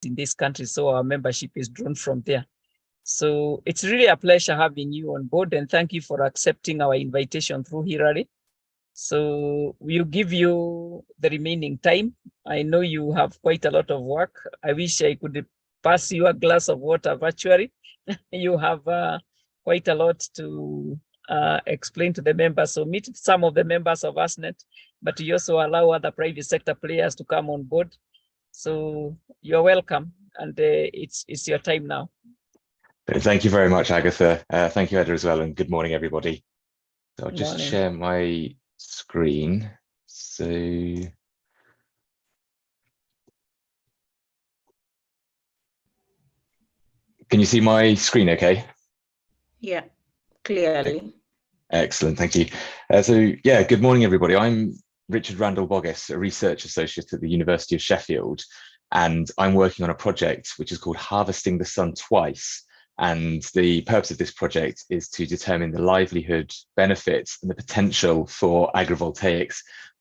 in this country, so our membership is drawn from there. So it's really a pleasure having you on board, and thank you for accepting our invitation through Hirari. So we'll give you the remaining time. I know you have quite a lot of work. I wish I could pass you a glass of water virtually. You have quite a lot to explain to the members. So meet some of the members of ASNET, but you also allow other private sector players to come on board. So you're welcome, and it's your time now. Thank you very much, Agatha. Thank you, Eda, as well, and good morning, everybody. So I'll just share my screen. So can you see my screen okay? Yeah, clearly. Excellent, thank you. So yeah, good morning, everybody. I'm Richard Randall Boggess, a research associate at the University of Sheffield, and I'm working on a project which is called Harvesting the Sun Twice. And the purpose of this project is to determine the livelihood benefits and the potential for agrivoltaics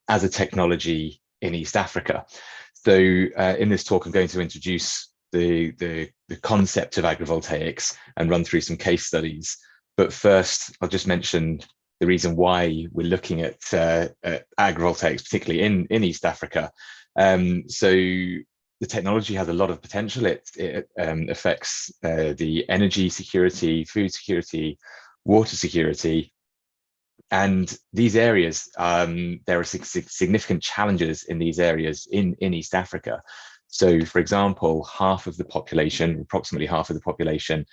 as a technology in East Africa. So in this talk, I'm going to introduce the concept of agrivoltaics and run through some case studies. But first, I'll just mention the reason why we're looking at agrivoltaics, particularly in East Africa. So the technology has a lot of potential. It affects the energy security, food security, water security. And these areas, there are significant challenges in these areas in East Africa. So, for example, half of the population, approximately half of the population,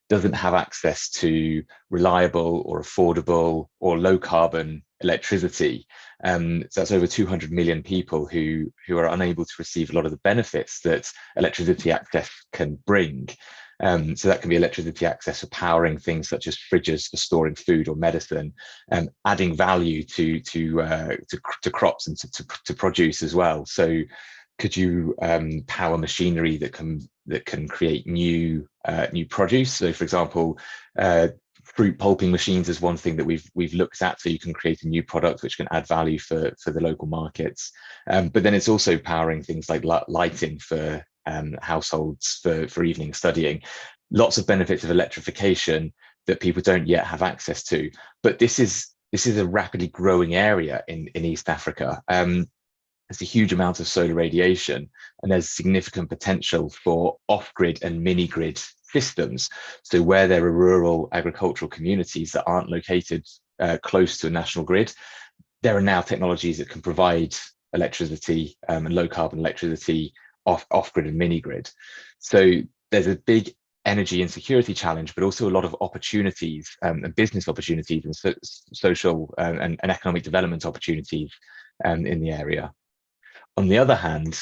doesn't have access to reliable or affordable or low carbon electricity. So that's over 200 million people who are unable to receive a lot of the benefits that electricity access can bring. So that can be electricity access for powering things such as fridges for storing food or medicine, adding value to crops and to produce as well. So could you power machinery that can create new produce? So, for example, fruit pulping machines is one thing that we've looked at. So you can create a new product which can add value for the local markets. But then it's also powering things like lighting for households for evening studying. Lots of benefits of electrification that people don't yet have access to. But this is a rapidly growing area in East Africa. There's a huge amount of solar radiation, and there's significant potential for off-grid and mini-grid systems. So where there are rural agricultural communities that aren't located close to a national grid, there are now technologies that can provide electricity and low-carbon electricity off-grid and mini-grid. So there's a big energy insecurity challenge, but also a lot of opportunities and business opportunities and social and economic development opportunities in the area. On the other hand,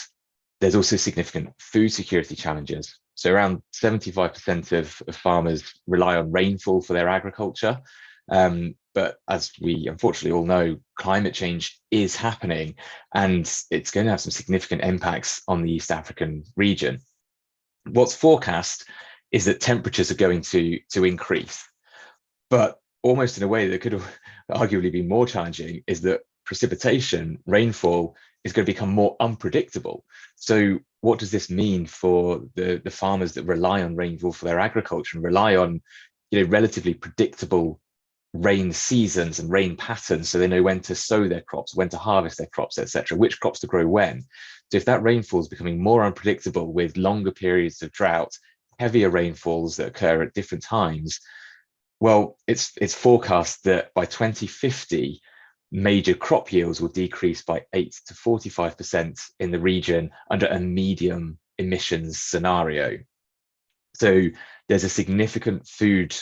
there's also significant food security challenges. So around 75% of farmers rely on rainfall for their agriculture. But as we unfortunately all know, climate change is happening, and it's going to have some significant impacts on the East African region. What's forecast is that temperatures are going to increase, but almost in a way that could have arguably been more challenging is that precipitation, rainfall, is going to become more unpredictable. So what does this mean for the farmers that rely on rainfall for their agriculture and rely on, relatively predictable rain seasons and rain patterns, so they know when to sow their crops, when to harvest their crops, etc., which crops to grow when? So if that rainfall is becoming more unpredictable with longer periods of drought, heavier rainfalls that occur at different times, well, it's forecast that by 2050, major crop yields will decrease by 8 to 45% in the region under a medium emissions scenario. So there's a significant food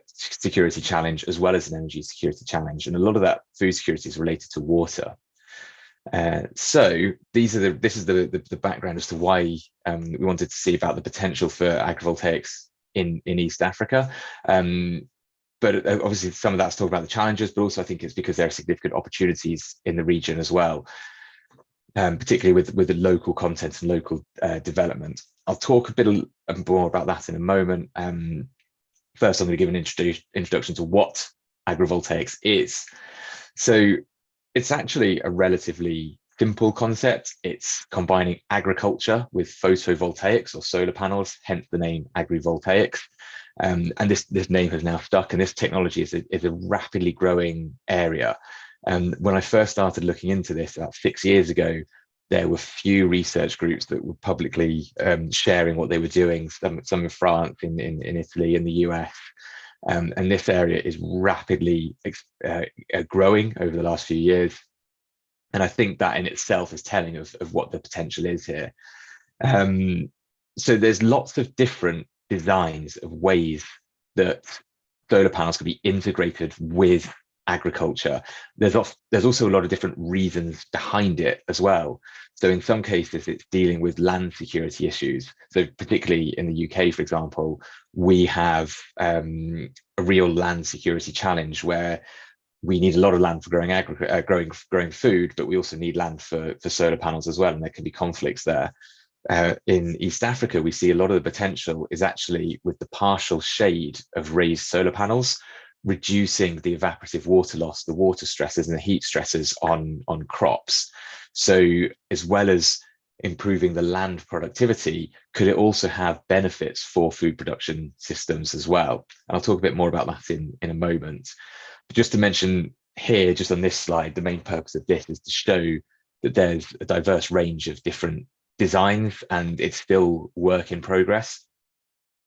security challenge as well as an energy security challenge, and a lot of that food security is related to water. So this is the background as to why we wanted to see about the potential for agrivoltaics in East Africa. But obviously some of that's talking about the challenges, but also I think it's because there are significant opportunities in the region as well, particularly with the local content and local development. I'll talk a bit more about that in a moment. First, I'm going to give an introduction to what agrivoltaics is. So it's actually a relatively simple concept. It's combining agriculture with photovoltaics or solar panels, hence the name Agrivoltaics. And this name has now stuck, and this technology is a rapidly growing area. And when I first started looking into this about 6 years ago, there were few research groups that were publicly sharing what they were doing, some in France, in Italy, in the US. And this area is rapidly growing over the last few years. And I think that in itself is telling of what the potential is here. So there's lots of different designs of ways that solar panels can be integrated with agriculture. There's also a lot of different reasons behind it as well. So in some cases, it's dealing with land security issues. So particularly in the UK, for example, we have a real land security challenge where we need a lot of land for growing food, but we also need land for solar panels as well, and there can be conflicts there. In East Africa, we see a lot of the potential is actually with the partial shade of raised solar panels, reducing the evaporative water loss, the water stresses and the heat stresses on crops. So as well as improving the land productivity, could it also have benefits for food production systems as well? And I'll talk a bit more about that in a moment. But just to mention here, just on this slide, the main purpose of this is to show that there's a diverse range of different designs and it's still work in progress.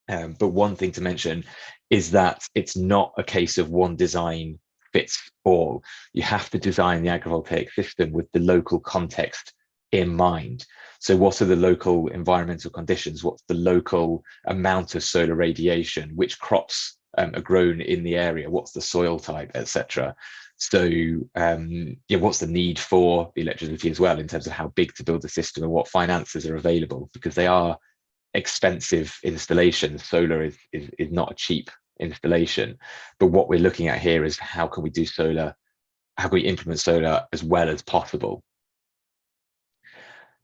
But one thing to mention is that it's not a case of one design fits all. You have to design the agrivoltaic system with the local context in mind. So what are the local environmental conditions? What's the local amount of solar radiation? Which crops are grown in the area? What's the soil type, etc.? So what's the need for the electricity as well in terms of how big to build the system and what finances are available, because they are expensive installations. Solar is not a cheap installation, but what we're looking at here is how can we do solar, how can we implement solar as well as possible.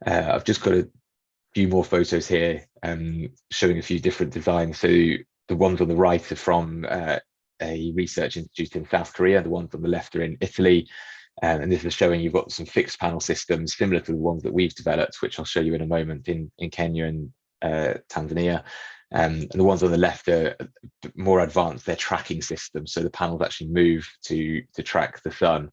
I've just got a few more photos here showing a few different designs. So the ones on the right are from a research institute in South Korea, the ones on the left are in Italy. And this is showing you've got some fixed panel systems similar to the ones that we've developed, which I'll show you in a moment in Kenya and Tanzania. And the ones on the left are more advanced, they're tracking systems. So the panels actually move to track the sun.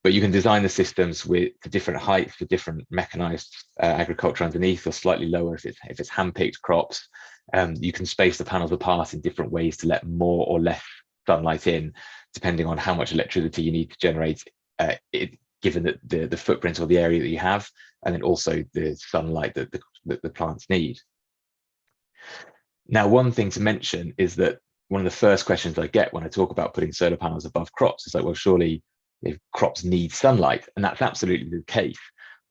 But you can design the systems with the different heights for different mechanized agriculture underneath, or slightly lower if it's hand-picked crops. You can space the panels apart in different ways to let more or less sunlight in, depending on how much electricity you need to generate, given the footprint or the area that you have, and then also the sunlight that the plants need. Now, one thing to mention is that one of the first questions I get when I talk about putting solar panels above crops is like, well, surely if crops need sunlight, and that's absolutely the case,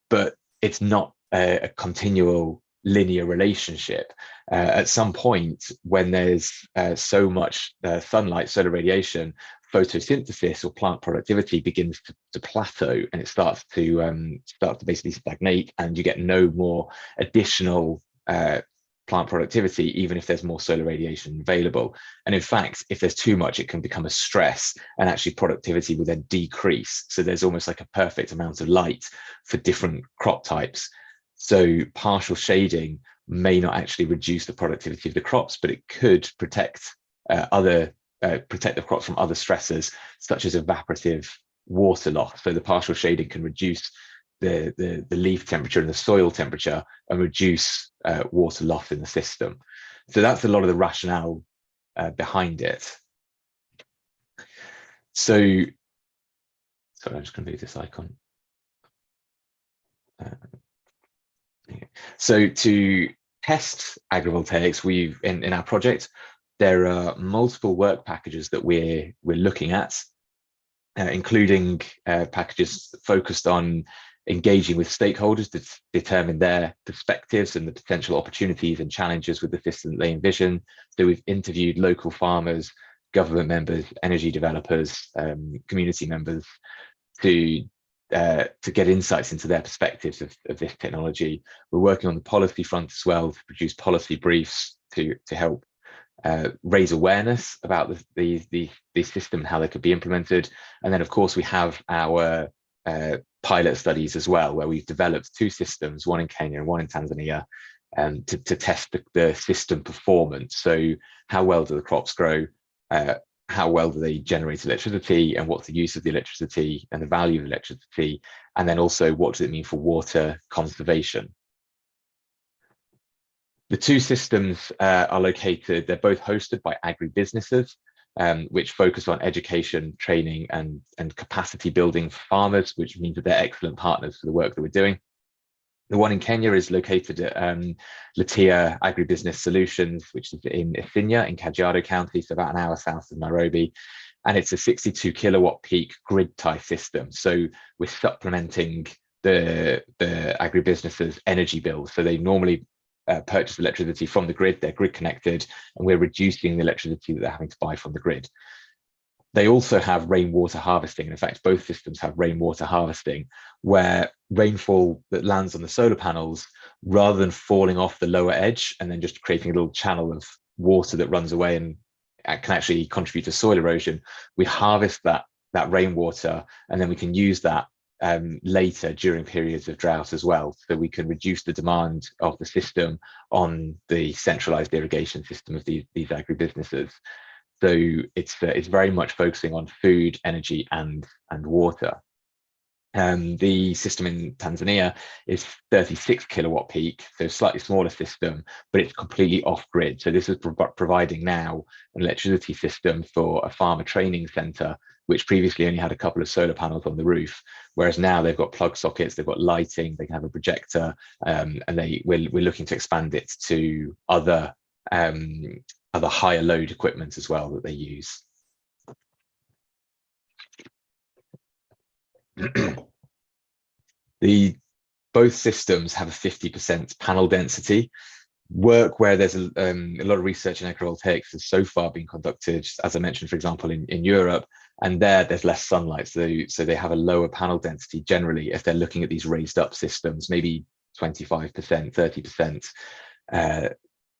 but it's not a continual linear relationship. At some point, when there's so much sunlight, solar radiation, photosynthesis or plant productivity begins to plateau, and it starts to basically stagnate, and you get no more additional plant productivity, even if there's more solar radiation available. And in fact, if there's too much, it can become a stress, and actually productivity will then decrease. So there's almost like a perfect amount of light for different crop types. So partial shading may not actually reduce the productivity of the crops, but it could protect protect the crops from other stressors, such as evaporative water loss. So the partial shading can reduce the leaf temperature and the soil temperature and reduce water loss in the system. So that's a lot of the rationale behind it. So, sorry, I'm just going to move this icon. So to test agrivoltaics, we've in our project, there are multiple work packages that we're looking at, including packages focused on engaging with stakeholders to determine their perspectives and the potential opportunities and challenges with the system that they envision. So we've interviewed local farmers, government members, energy developers, community members to get insights into their perspectives of this technology. We're working on the policy front as well to produce policy briefs to help raise awareness about the system and how they could be implemented. And then, of course, we have our pilot studies as well, where we've developed two systems, one in Kenya and one in Tanzania, to test the system performance. So how well do the crops grow? How well do they generate electricity, and what's the use of the electricity and the value of electricity? And then also, what does it mean for water conservation? The two systems are located, they're both hosted by agribusinesses, which focus on education, training, and capacity building for farmers, which means that they're excellent partners for the work that we're doing. The one in Kenya is located at Latia Agribusiness Solutions, which is in Isinya in Kajiado County, so about an hour south of Nairobi. And it's a 62 kilowatt peak grid tie system. So we're supplementing the agribusinesses' energy bills. So they normally purchase electricity from the grid, they're grid connected, and we're reducing the electricity that they're having to buy from the grid. They also have rainwater harvesting. In fact, both systems have rainwater harvesting, where rainfall that lands on the solar panels, rather than falling off the lower edge and then just creating a little channel of water that runs away and can actually contribute to soil erosion, we harvest that rainwater, and then we can use that later during periods of drought as well, so we can reduce the demand of the system on the centralized irrigation system of these agribusinesses. So it's very much focusing on food, energy, and water. The system in Tanzania is 36 kilowatt peak, so slightly smaller system, but it's completely off grid. So this is providing now an electricity system for a farmer training center, which previously only had a couple of solar panels on the roof, whereas now they've got plug sockets, they've got lighting, they can have a projector, and we're looking to expand it to other higher load equipment as well that they use. Both systems have a 50% panel density. Work where there's a lot of research in agrivoltaics has so far been conducted, as I mentioned, for example, in Europe, and there's less sunlight, so they have a lower panel density generally if they're looking at these raised up systems, maybe 25%, 30%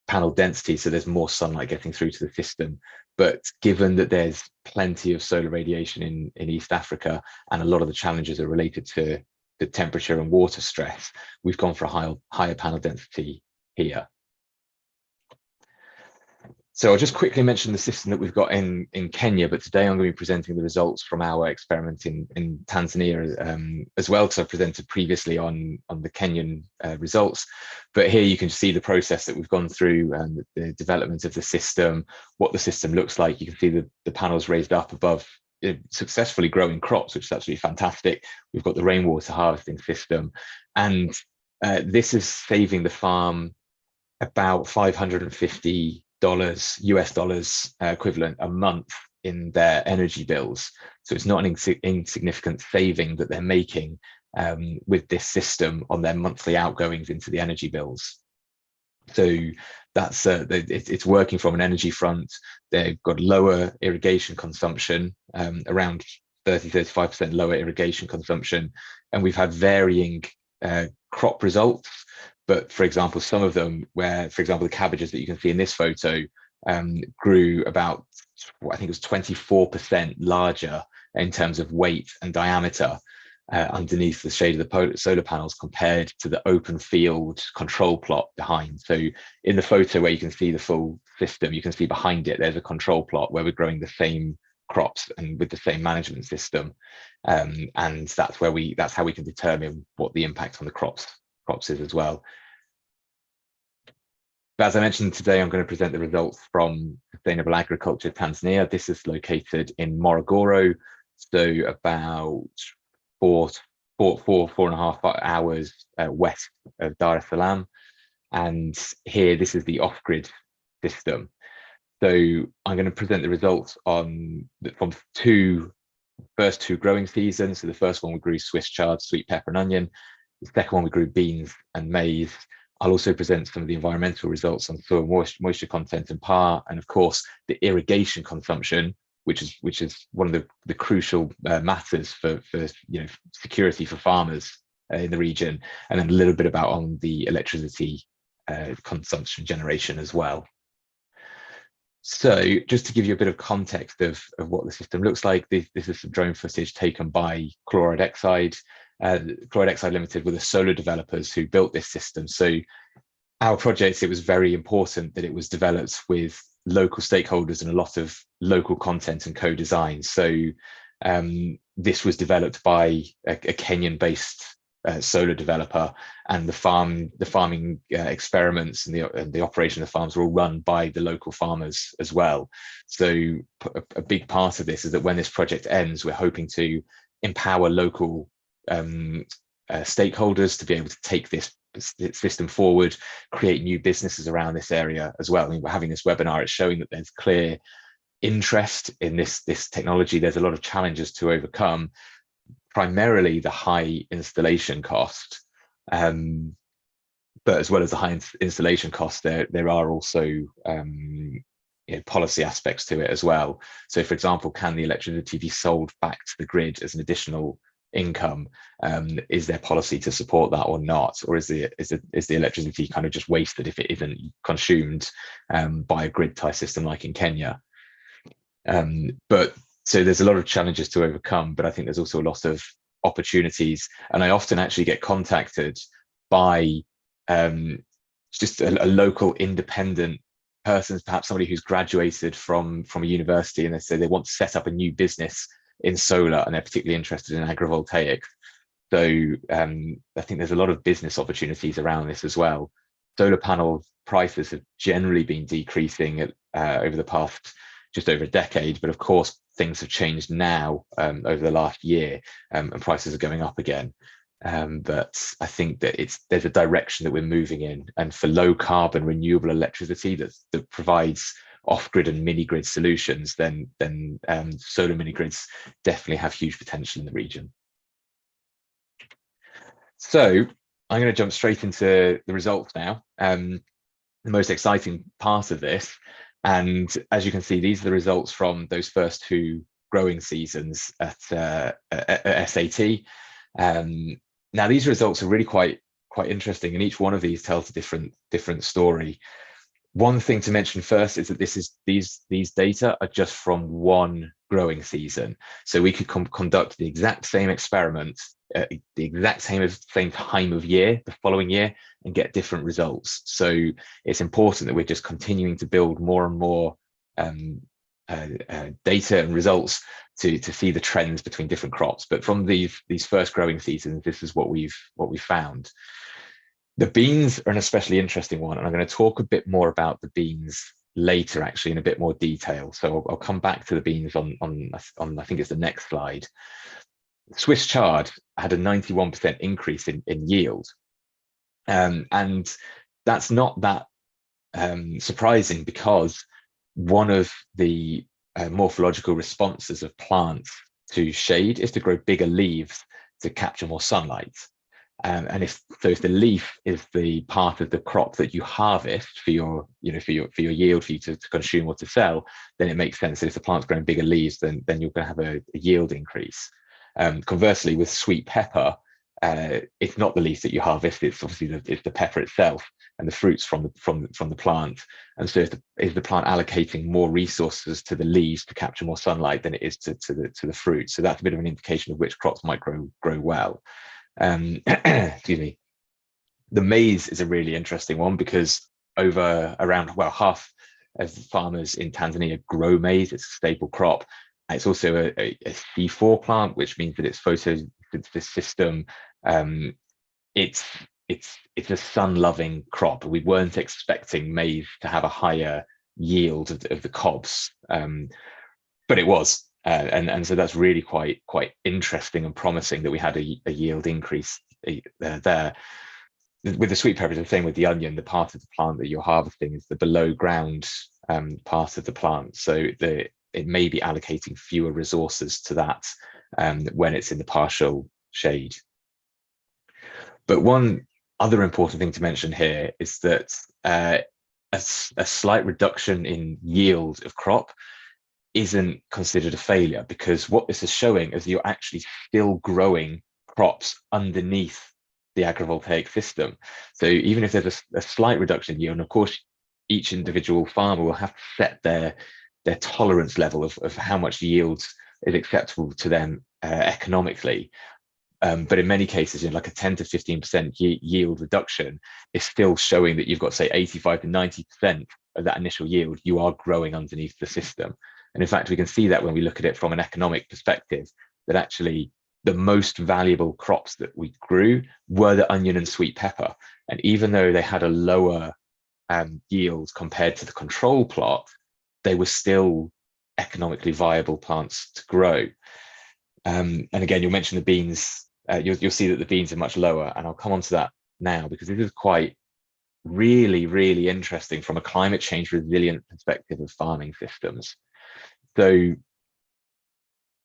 panel density, so there's more sunlight getting through to the system. But given that there's plenty of solar radiation in East Africa, and a lot of the challenges are related to the temperature and water stress, we've gone for a higher panel density here. So I'll just quickly mention the system that we've got in Kenya, but today I'm going to be presenting the results from our experiment in Tanzania as well, because I've presented previously on the Kenyan results. But here you can see the process that we've gone through and the development of the system, what the system looks like. You can see the panels raised up above successfully growing crops, which is absolutely fantastic. We've got the rainwater harvesting system, and this is saving the farm about $550 US dollars equivalent a month in their energy bills. So it's not an insignificant saving that they're making with this system on their monthly outgoings into the energy bills. So that's it's working from an energy front. They've got lower irrigation consumption, around 30-35% lower irrigation consumption, and we've had varying crop results. But for example, some of them, where, for example, the cabbages that you can see in this photo grew about, I think it was 24% larger in terms of weight and diameter underneath the shade of the solar panels compared to the open field control plot behind. So in the photo where you can see the full system, you can see behind it, there's a control plot where we're growing the same crops and with the same management system. And that's how we can determine what the impact on the crops is as well. But as I mentioned today, I'm going to present the results from Sustainable Agriculture Tanzania. This is located in Morogoro, so about four and a half hours west of Dar es Salaam. And here, this is the off-grid system. So I'm going to present the results from first two growing seasons. So the first one we grew Swiss chard, sweet pepper and onion. The second one we grew beans and maize. I'll also present some of the environmental results on soil moisture content and PAR, and of course the irrigation consumption, which is one of the crucial matters for security for farmers in the region, and then a little bit about on the electricity consumption generation as well. So just to give you a bit of context of what the system looks like, this is some drone footage taken by Chloride Limited were the solar developers who built this system. So our project, it was very important that it was developed with local stakeholders and a lot of local content and co-design. So this was developed by a Kenyan-based solar developer, and the farming experiments and the operation of the farms were all run by the local farmers as well. So a big part of this is that when this project ends, we're hoping to empower local stakeholders to be able to take this system forward, create new businesses around this area as well. I mean, we're having this webinar, it's showing that there's clear interest in this technology. There's a lot of challenges to overcome, primarily the high installation cost, but as well as the high installation cost, there are also policy aspects to it as well. So for example, can the electricity be sold back to the grid as an additional income? Is there policy to support that or not, or is the electricity kind of just wasted if it isn't consumed by a grid tie system like in Kenya? But so there's a lot of challenges to overcome, but I think there's also a lot of opportunities, and I often actually get contacted by just a local independent person, perhaps somebody who's graduated from a university, and they say they want to set up a new business in solar and they're particularly interested in agrivoltaics. So I think there's a lot of business opportunities around this as well. Solar panel prices have generally been decreasing over the past just over a decade, but of course things have changed now over the last year, and prices are going up again. But I think that there's a direction that we're moving in, and for low carbon renewable electricity that provides off-grid and mini-grid solutions, then solar mini-grids definitely have huge potential in the region. So I'm going to jump straight into the results now. The most exciting part of this, and as you can see, these are the results from those first 2 growing seasons at SAT. Now these results are really quite interesting, and each one of these tells a different story. One thing to mention first is that these data are just from one growing season. So we could conduct the exact same experiment at the exact same time of year the following year and get different results. So it's important that we're just continuing to build more and more data and results to see the trends between different crops. But from these first growing seasons, this is what we've found. The beans are an especially interesting one, and I'm going to talk a bit more about the beans later, actually, in a bit more detail. So I'll come back to the beans on I think it's the next slide. Swiss chard had a 91% increase in yield, and that's not that surprising, because one of the morphological responses of plants to shade is to grow bigger leaves to capture more sunlight. And if the leaf is the part of the crop that you harvest for your yield, for you to consume or to sell, then it makes sense that if the plant's growing bigger leaves, then you're going to have a yield increase. Conversely, with sweet pepper, it's not the leaf that you harvest; it's obviously it's the pepper itself and the fruits from the plant. And so, is the plant allocating more resources to the leaves to capture more sunlight than it is to the fruit? So that's a bit of an indication of which crops might grow well. Excuse me. The maize is a really interesting one, because around half of the farmers in Tanzania grow maize. It's a staple crop. It's also a C4 plant, which means that it's photosynthesis system. It's a sun-loving crop. We weren't expecting maize to have a higher yield of the cobs, but it was. And so that's really quite interesting and promising that we had a yield increase there. With the sweet pepper, the same with the onion. The part of the plant that you're harvesting is the below ground part of the plant, so it may be allocating fewer resources to that when it's in the partial shade. But one other important thing to mention here is that a slight reduction in yield of crop isn't considered a failure, because what this is showing is you're actually still growing crops underneath the agrivoltaic system. So even if there's a slight reduction in yield, and of course each individual farmer will have to set their tolerance level of how much yield is acceptable to them economically. But in many cases, like a 10 to 15% yield reduction is still showing that you've got, say, 85 to 90% of that initial yield you are growing underneath the system. And in fact, we can see that when we look at it from an economic perspective, that actually the most valuable crops that we grew were the onion and sweet pepper. And even though they had a lower yield compared to the control plot, they were still economically viable plants to grow. And again, you'll mention the beans. You'll see that the beans are much lower, and I'll come on to that now because this is quite really interesting from a climate change resilient perspective of farming systems. So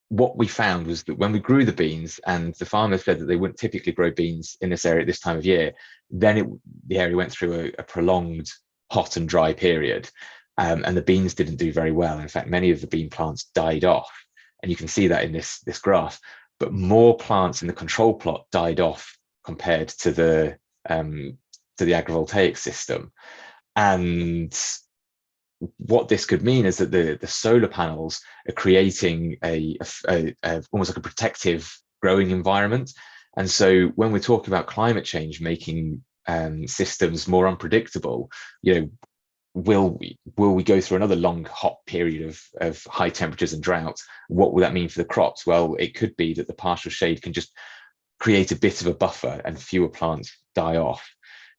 what we found was that when we grew the beans, and the farmers said that they wouldn't typically grow beans in this area at this time of year, then the area went through a prolonged hot and dry period, and the beans didn't do very well. In fact, many of the bean plants died off, and you can see that in this graph. But more plants in the control plot died off compared to the agrivoltaic system. And what this could mean is that the solar panels are creating a almost like a protective growing environment. And so when we're talking about climate change making systems more unpredictable, will we go through another long hot period of high temperatures and drought? What will that mean for the crops? Well, it could be that the partial shade can just create a bit of a buffer and fewer plants die off.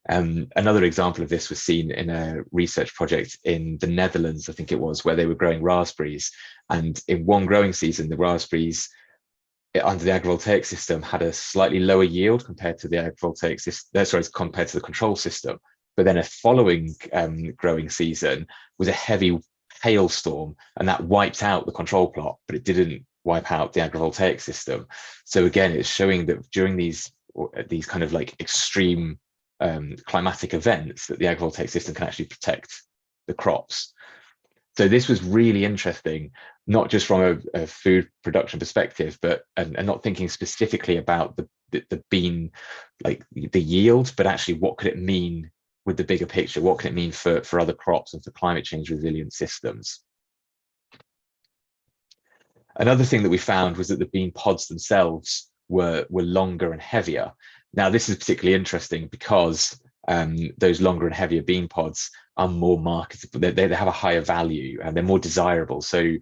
Another example of this was seen in a research project in the Netherlands, I think it was, where they were growing raspberries. And in one growing season, the raspberries under the agrivoltaic system had a slightly lower yield compared to the agrivoltaic system, compared to the control system. But then a following growing season was a heavy hailstorm, and that wiped out the control plot, but it didn't wipe out the agrivoltaic system. So again, it's showing that during these kind of like extreme climatic events, that the agrivoltaic system can actually protect the crops. So this was really interesting, not just from a food production perspective, but and not thinking specifically about the bean, like the yield, but actually what could it mean with the bigger picture? What can it mean for other crops and for climate change resilient systems? Another thing that we found was that the bean pods themselves were longer and heavier. Now, this is particularly interesting because those longer and heavier bean pods are more marketable. They have a higher value and they're more desirable. So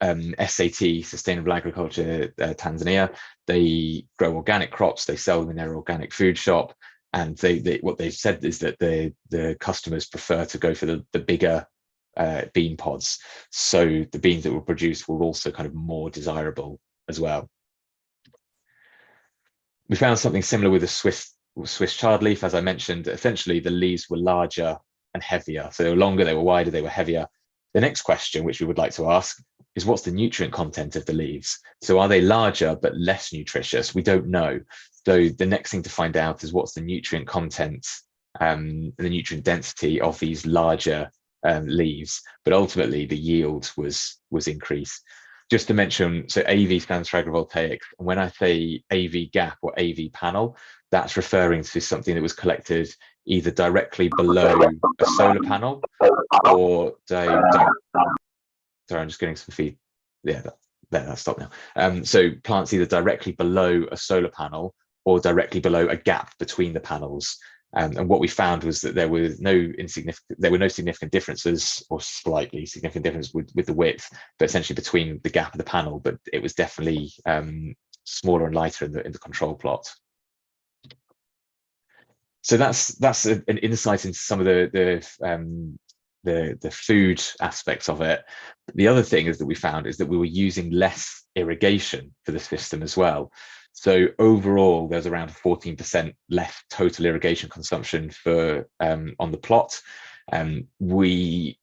SAT, Sustainable Agriculture Tanzania, they grow organic crops, they sell them in their organic food shop. And what they've said is that the customers prefer to go for the bigger bean pods. So the beans that were produced were also kind of more desirable as well. We found something similar with the Swiss chardleaf. As I mentioned, essentially the leaves were larger and heavier. So they were longer, they were wider, they were heavier. The next question, which we would like to ask, is what's the nutrient content of the leaves? So are they larger but less nutritious? We don't know. So the next thing to find out is what's the nutrient content, the nutrient density of these larger leaves. But ultimately, the yield was increased. Just to mention, so AV stands for agrivoltaics. And when I say AV gap or AV panel, that's referring to something that was collected either directly below a solar panel or sorry, I'm just getting some feed. Yeah, that's stopped now. So plants either directly below a solar panel or directly below a gap between the panels. And what we found was that there were no significant differences, or slightly significant difference with the width, but essentially between the gap of the panel. But it was definitely smaller and lighter in the control plot. So that's an insight into some of the food aspects of it. The other thing is that we found is that we were using less irrigation for the system as well. So overall, there's around 14% less total irrigation consumption for on the plot. We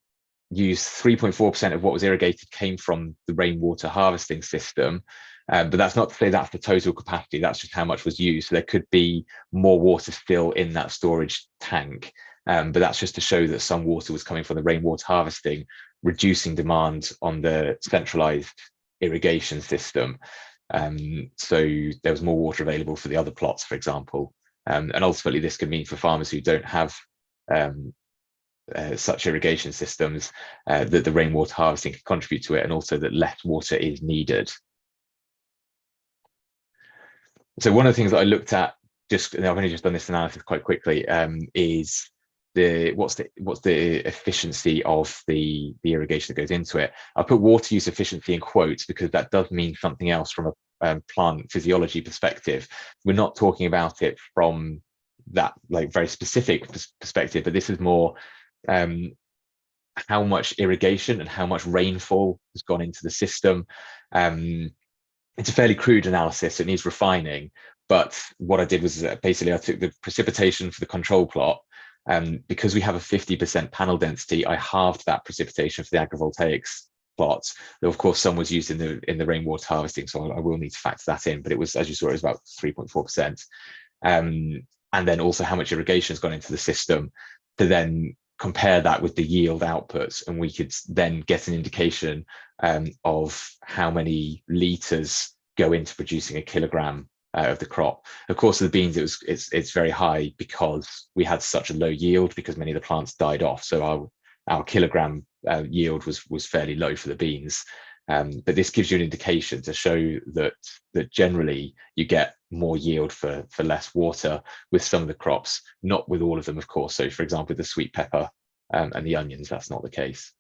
used 3.4% of what was irrigated came from the rainwater harvesting system. But that's not to say that's the total capacity, that's just how much was used. So there could be more water still in that storage tank. But that's just to show that some water was coming from the rainwater harvesting, reducing demand on the centralized irrigation system. So there was more water available for the other plots, for example. And ultimately, this could mean for farmers who don't have such irrigation systems, that the rainwater harvesting can contribute to it, and also that less water is needed. So one of the things that I looked at, and I've only just done this analysis quite quickly, is what's the efficiency of the irrigation that goes into it. I put water use efficiency in quotes because that does mean something else from a plant physiology perspective. We're not talking about it from that like very specific perspective, but this is more how much irrigation and how much rainfall has gone into the system. It's a fairly crude analysis, it needs refining, but what I did was basically I took the precipitation for the control plot, because we have a 50% panel density, I halved that precipitation for the agrivoltaics plot. Though of course some was used in the rainwater harvesting, so I will need to factor that in, but it was, as you saw, it was about 3.4%. And then also how much irrigation has gone into the system, to then compare that with the yield outputs, and we could then get an indication of how many litres go into producing a kilogram of the crop. Of course, the beans, it's very high because we had such a low yield, because many of the plants died off. So our kilogram yield was fairly low for the beans. But this gives you an indication to show that generally you get more yield for less water with some of the crops, not with all of them, of course. So for example, the sweet pepper and the onions, that's not the case.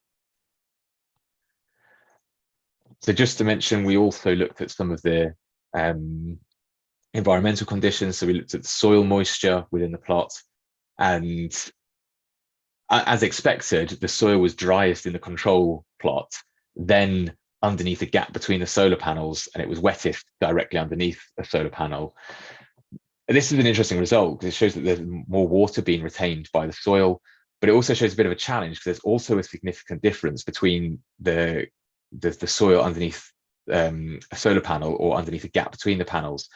So just to mention, we also looked at some of the environmental conditions. So we looked at the soil moisture within the plot, and as expected, the soil was driest in the control plot, then underneath a gap between the solar panels, and it was wettest directly underneath a solar panel. And this is an interesting result because it shows that there's more water being retained by the soil, but it also shows a bit of a challenge because there's also a significant difference between the soil underneath a solar panel or underneath a gap between the panels.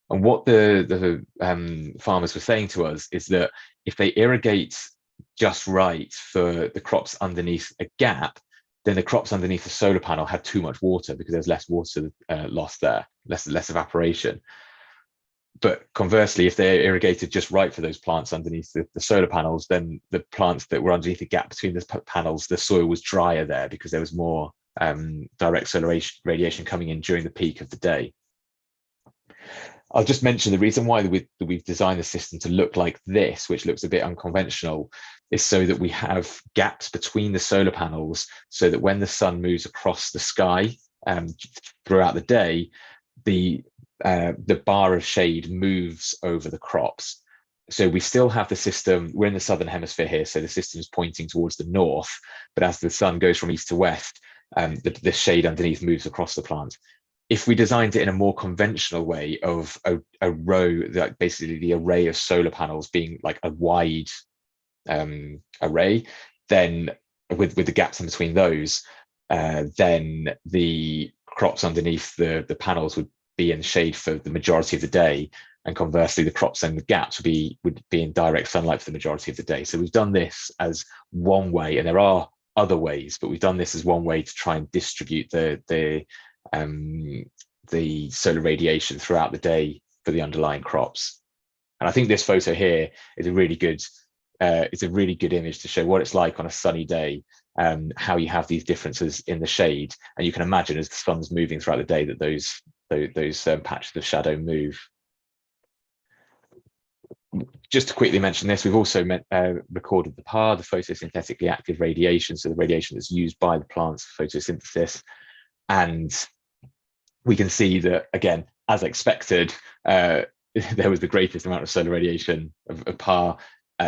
And what the farmers were saying to us is that if they irrigate just right for the crops underneath a gap, then the crops underneath the solar panel had too much water because there's less water lost there, less evaporation. But conversely, if they're irrigated just right for those plants underneath the solar panels, then the plants that were underneath the gap between the panels, the soil was drier there because there was more direct solar radiation coming in during the peak of the day. I'll just mention the reason why we've designed the system to look like this, which looks a bit unconventional, is so that we have gaps between the solar panels, so that when the sun moves across the sky throughout the day, the bar of shade moves over the crops. So we still have the system, we're in the southern hemisphere here, so the system is pointing towards the north, but as the sun goes from east to west, the shade underneath moves across the plant. If we designed it in a more conventional way of a row, that basically the array of solar panels being like a wide array, then with the gaps in between those, then the crops underneath the panels would be in shade for the majority of the day, and conversely the crops and the gaps would be in direct sunlight for the majority of the day. So we've done this as one way, and there are other ways, but we've done this as one way to try and distribute the solar radiation throughout the day for the underlying crops. And I think this photo here is a really good image to show what it's like on a sunny day, how you have these differences in the shade, and you can imagine as the sun's moving throughout the day that those patches of shadow move. Just to quickly mention this, we've also recorded the PAR, the photosynthetically active radiation, so the radiation that's used by the plants for photosynthesis. And we can see that, again, as expected, there was the greatest amount of solar radiation of PAR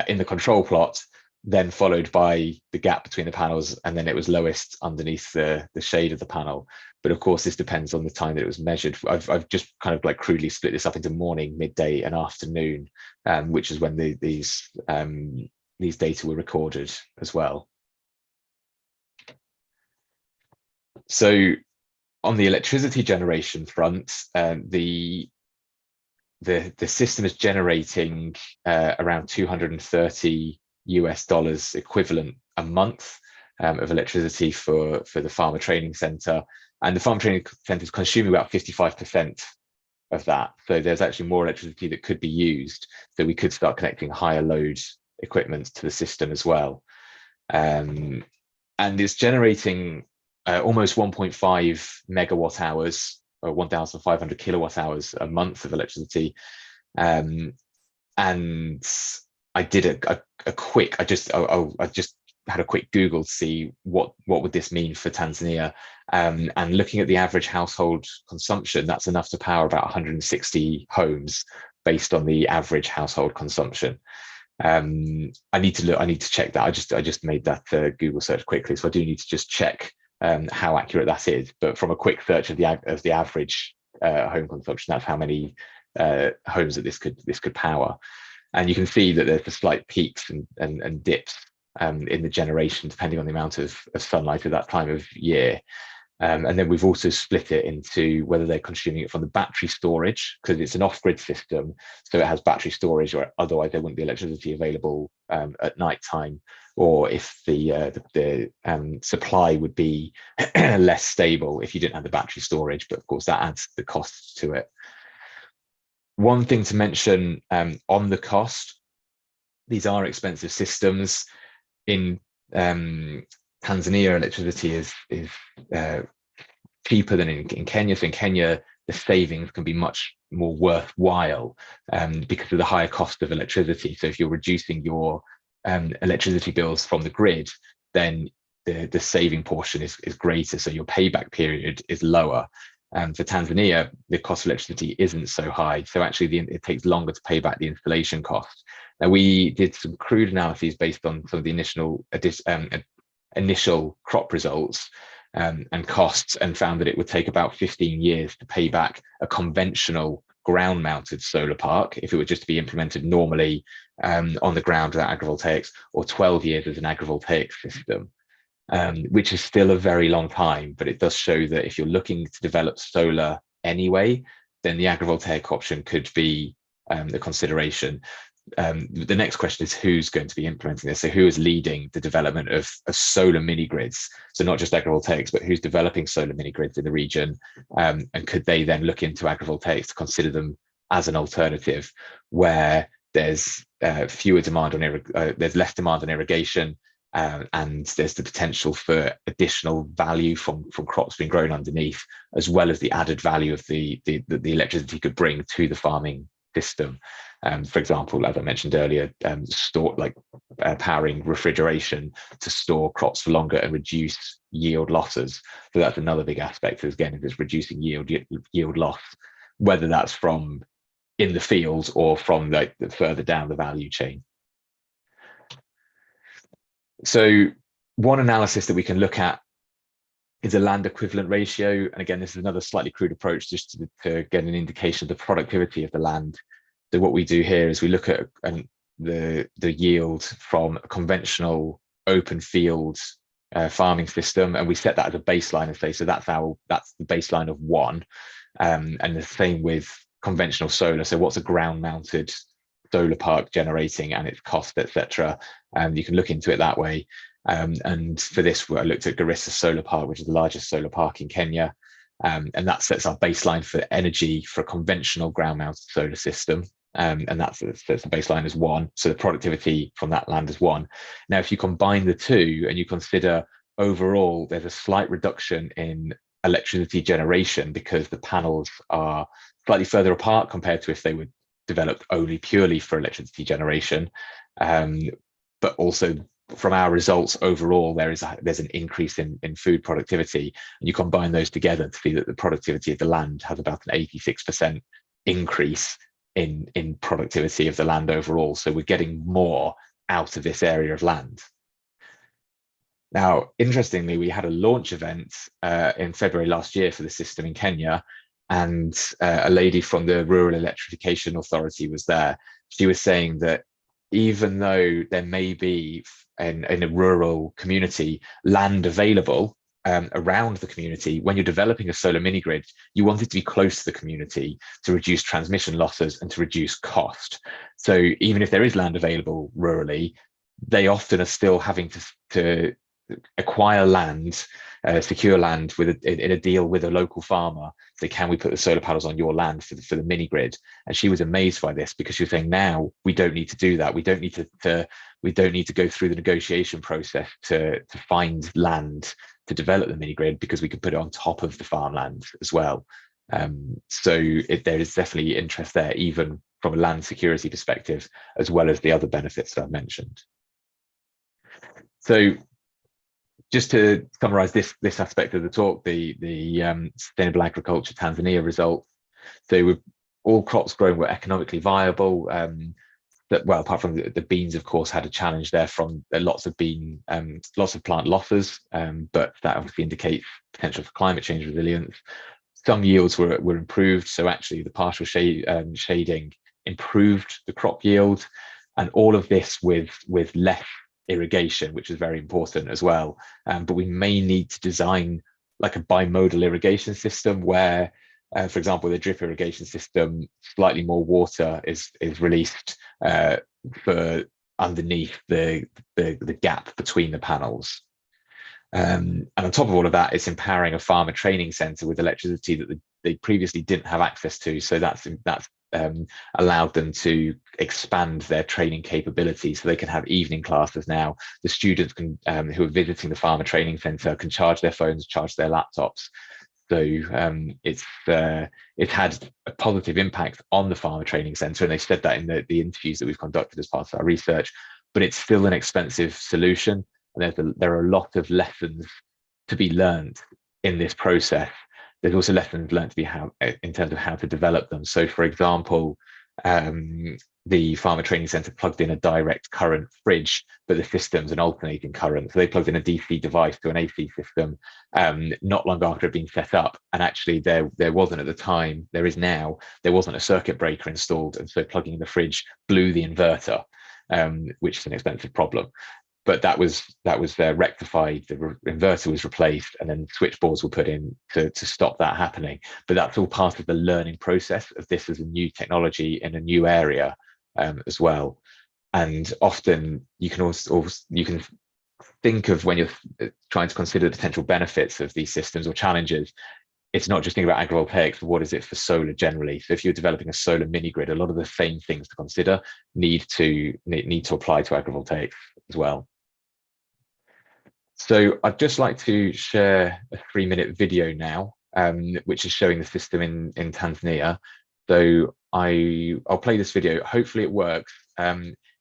in the control plot, then followed by the gap between the panels, and then it was lowest underneath the shade of the panel. But of course, this depends on the time that it was measured. I've just kind of like crudely split this up into morning, midday, and afternoon, which is when these data were recorded as well. So on the electricity generation front, the system is generating around $230 equivalent a month of electricity for the farmer training center, and the farm training center is consuming about 55% of that. So there's actually more electricity that could be used, so we could start connecting higher load equipment to the system as well. and it's generating almost 1.5 megawatt hours, or 1,500 kilowatt hours a month of electricity. And I did a quick, I just had a quick Google to see what would this mean for Tanzania. And looking at the average household consumption, that's enough to power about 160 homes based on the average household consumption. I need to check that. I just made that Google search quickly, so I do need to just check how accurate that is. But from a quick search of the average home consumption, that's how many homes that this could power. And you can see that there's the slight peaks and dips in the generation depending on the amount of sunlight at that time of year. And then we've also split it into whether they're consuming it from the battery storage, because it's an off-grid system, so it has battery storage, or otherwise there wouldn't be electricity available at night time, or if the supply would be less stable if you didn't have the battery storage. But of course that adds the costs to it. One thing to mention on the cost, these are expensive systems. In Tanzania, electricity is cheaper than in Kenya. So in Kenya, the savings can be much more worthwhile because of the higher cost of electricity. So if you're reducing your electricity bills from the grid, then the saving portion is greater. So your payback period is lower. For Tanzania, the cost of electricity isn't so high. So actually it takes longer to pay back the installation cost. Now, we did some crude analyses based on some of the initial crop results and costs, and found that it would take about 15 years to pay back a conventional ground-mounted solar park if it were just to be implemented normally on the ground without agrivoltaics, or 12 years as an agrivoltaic system. Which is still a very long time, but it does show that if you're looking to develop solar anyway, then the agrivoltaic option could be the consideration. The next question is who's going to be implementing this? So who is leading the development of solar mini grids? So not just agrivoltaics, but who's developing solar mini grids in the region? And could they then look into agrivoltaics to consider them as an alternative where there's fewer demand on there's less demand on irrigation, and there's the potential for additional value from crops being grown underneath, as well as the added value of the electricity could bring to the farming system. For example, as I mentioned earlier, powering refrigeration to store crops for longer and reduce yield losses. So that's another big aspect. Again, if it's reducing yield loss, whether that's from in the fields or from further down the value chain. So one analysis that we can look at is a land equivalent ratio. And again, this is another slightly crude approach just to get an indication of the productivity of the land. So what we do here is we look at the yield from a conventional open field farming system, and we set that as a baseline and say, so that's the baseline of 1. And the same with conventional solar. So what's a ground mounted solar park generating and its cost, etc. You can look into it that way. And for this, I looked at Garissa Solar Park, which is the largest solar park in Kenya. And that sets our baseline for energy for a conventional ground-mounted solar system. And that's the baseline as 1. So the productivity from that land is 1. Now, if you combine the two and you consider overall, there's a slight reduction in electricity generation because the panels are slightly further apart compared to if they were developed only purely for electricity generation, but also from our results overall, there's an increase in food productivity, and you combine those together to see that the productivity of the land has about an 86% increase in productivity of the land overall. So we're getting more out of this area of land. Now, interestingly, we had a launch event in February last year for the system in Kenya, and a lady from the Rural Electrification Authority was there. She was saying that even though there may be in a rural community land available around the community, when you're developing a solar mini grid, you want it to be close to the community to reduce transmission losses and to reduce cost. So even if there is land available rurally, they often are still having to acquire land, secure land in a deal with a local farmer. So can we put the solar panels on your land for the mini grid? And she was amazed by this, because she was saying, now we don't need to do that. We don't need to go through the negotiation process to find land to develop the mini grid, because we could put it on top of the farmland as well. So there is definitely interest there, even from a land security perspective, as well as the other benefits that I've mentioned. So just to summarize this aspect of the talk, the Sustainable Agriculture Tanzania results. So with all crops grown were economically viable. Well, apart from the beans, of course, had a challenge there from lots of plant losses, but that obviously indicates potential for climate change resilience. Some yields were improved, so actually the partial shading improved the crop yield, and all of this with less irrigation, which is very important as well. But we may need to design like a bimodal irrigation system where, for example, the drip irrigation system, slightly more water is released for underneath the gap between the panels. And on top of all of that, it's empowering a farmer training centre with electricity that they previously didn't have access to. So that's allowed them to expand their training capabilities, so they can have evening classes now. The students can who are visiting the farmer training centre can charge their phones, charge their laptops. So it's had a positive impact on the farmer training centre, and they said that in the interviews that we've conducted as part of our research. But it's still an expensive solution, and there are a lot of lessons to be learned in this process. There's also lessons learned to be in terms of how to develop them. So, for example, the farmer training centre plugged in a direct current fridge, but the system's an alternating current. So they plugged in a DC device to an AC system not long after it being set up. And actually there wasn't at the time, there is now, there wasn't a circuit breaker installed. And so plugging in the fridge blew the inverter, which is an expensive problem. But that was rectified. The inverter was replaced, and then switchboards were put in to stop that happening. But that's all part of the learning process of this as a new technology in a new area as well. And often you can think of, when you're trying to consider the potential benefits of these systems or challenges, it's not just thinking about agrivoltaics, but what is it for solar generally? So if you're developing a solar mini grid, a lot of the same things to consider need to apply to agrivoltaics as well. So I'd just like to share a 3-minute video now, which is showing the system in Tanzania. So I'll play this video. Hopefully it works.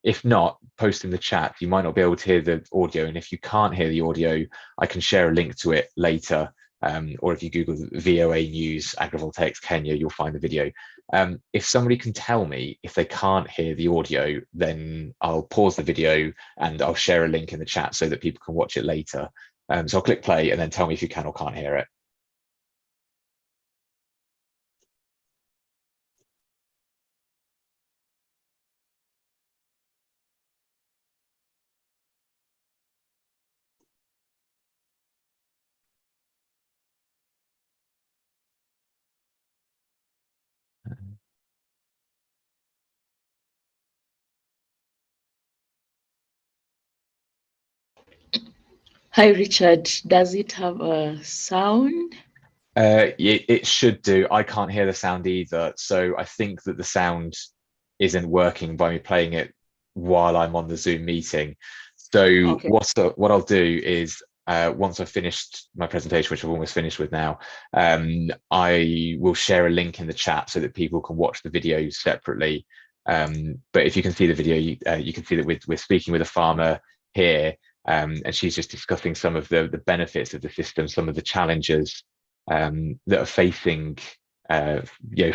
If not, post in the chat. You might not be able to hear the audio, and if you can't hear the audio, I can share a link to it later. Or if you Google VOA News Agrivoltaics Kenya, you'll find the video. If somebody can tell me if they can't hear the audio, then I'll pause the video and I'll share a link in the chat so that people can watch it later. So I'll click play and then tell me if you can or can't hear it. Hi, Richard. Does it have a sound? It should do. I can't hear the sound either. So I think that the sound isn't working by me playing it while I'm on the Zoom meeting. So Okay. what I'll do is, once I've finished my presentation, which I've almost finished with now, I will share a link in the chat so that people can watch the video separately. But if you can see the video, you can see that we're speaking with a farmer here, and she's just discussing some of the benefits of the system, some of the challenges that are facing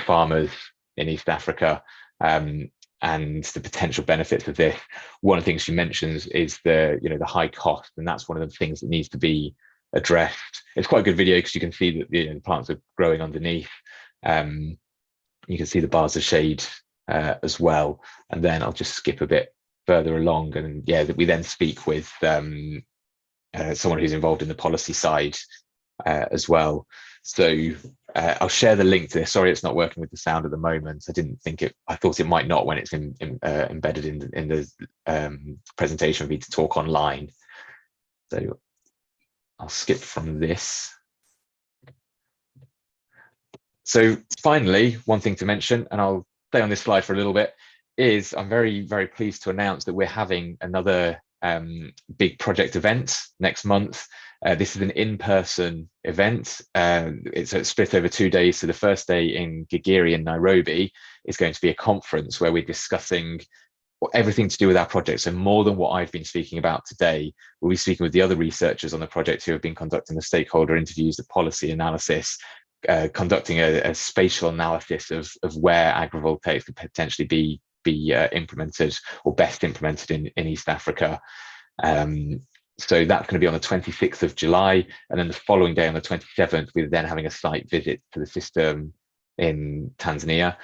farmers in East Africa, and the potential benefits of this. One of the things she mentions is the high cost, and that's one of the things that needs to be addressed. It's quite a good video because you can see that the plants are growing underneath. You can see the bars of shade as well. And then I'll just skip a bit further along, and that we then speak with someone who's involved in the policy side as well. So I'll share the link to this. Sorry, it's not working with the sound at the moment. I thought it might not when it's embedded in the presentation for me to talk online. So I'll skip from this. So finally, one thing to mention, and I'll stay on this slide for a little bit, is I'm very, very pleased to announce that we're having another big project event next month. This is an in-person event. It's split over 2 days. So the first day in Gigiri in Nairobi is going to be a conference where we're discussing everything to do with our project. So more than what I've been speaking about today, we'll be speaking with the other researchers on the project who have been conducting the stakeholder interviews, the policy analysis, conducting a spatial analysis of where agrivoltaics could potentially be implemented or best implemented in East Africa. So that's going to be on the 26th of July, and then the following day on the 27th, we're then having a site visit to the system in Tanzania.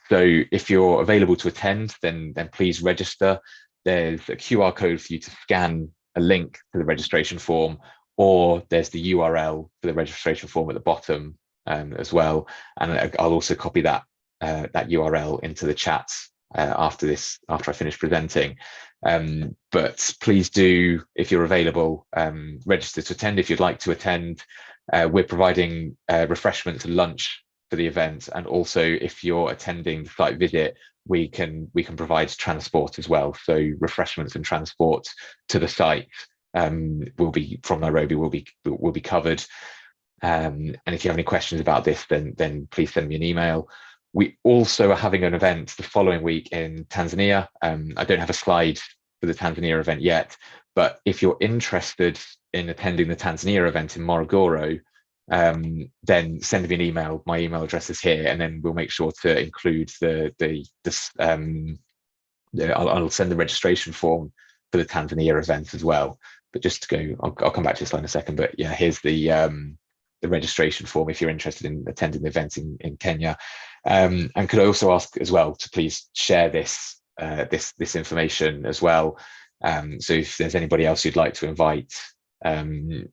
So if you're available to attend, then please register. There's a QR code for you to scan a link to the registration form, or there's the URL for the registration form at the bottom as well. And I'll also copy that URL into the chat after I finish presenting. But please do, if you're available, register to attend if you'd like to attend. We're providing refreshments and lunch for the event, and also if you're attending the site visit, we can provide transport as well. So refreshments and transport to the site will be from Nairobi will be covered. And if you have any questions about this, then please send me an email. We also are having an event the following week in Tanzania. I don't have a slide for the Tanzania event yet, but if you're interested in attending the Tanzania event in Morogoro, then send me an email. My email address is here, and then we'll make sure to include I'll send the registration form for the Tanzania event as well. But just to go, I'll come back to this slide in a second. But yeah, here's the registration form if you're interested in attending the event in Kenya. And could I also ask as well to please share this information as well. So if there's anybody else you'd like to invite, then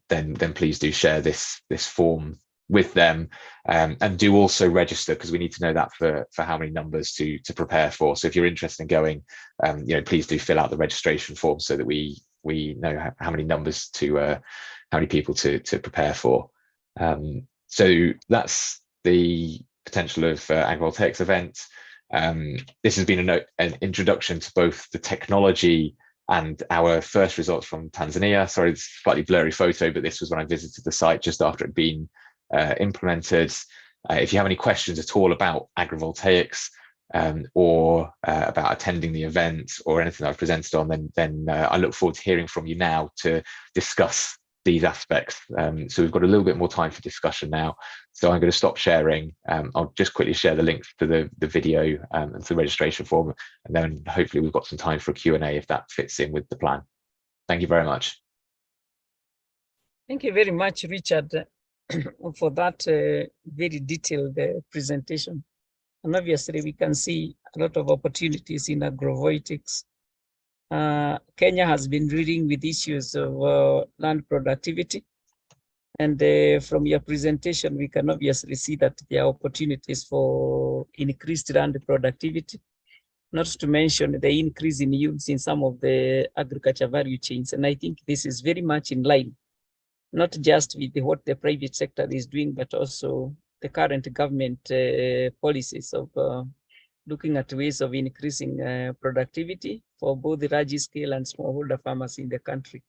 please do share this form with them, and do also register, because we need to know that for how many numbers to prepare for. So if you're interested in going, please do fill out the registration form so that we know how many numbers how many people to prepare for. So that's the potential of Agrivoltaics event. This has been an introduction to both the technology and our first results from Tanzania. Sorry, it's a slightly blurry photo, but this was when I visited the site just after it had been implemented. If you have any questions at all about agrivoltaics or about attending the event or anything I've presented on, then I look forward to hearing from you now to discuss these aspects. So we've got a little bit more time for discussion now. So I'm going to stop sharing. I'll just quickly share the links to the video and to the registration form, and then hopefully we've got some time for a Q&A if that fits in with the plan. Thank you very much. Thank you very much, Richard, for that very detailed presentation. And obviously we can see a lot of opportunities in agrivoltaics. Kenya has been dealing with issues of land productivity. And from your presentation, we can obviously see that there are opportunities for increased land productivity, not to mention the increase in yields in some of the agriculture value chains. And I think this is very much in line, not just with what the private sector is doing, but also the current government policies of looking at ways of increasing productivity for both the large scale and smallholder farmers in the country.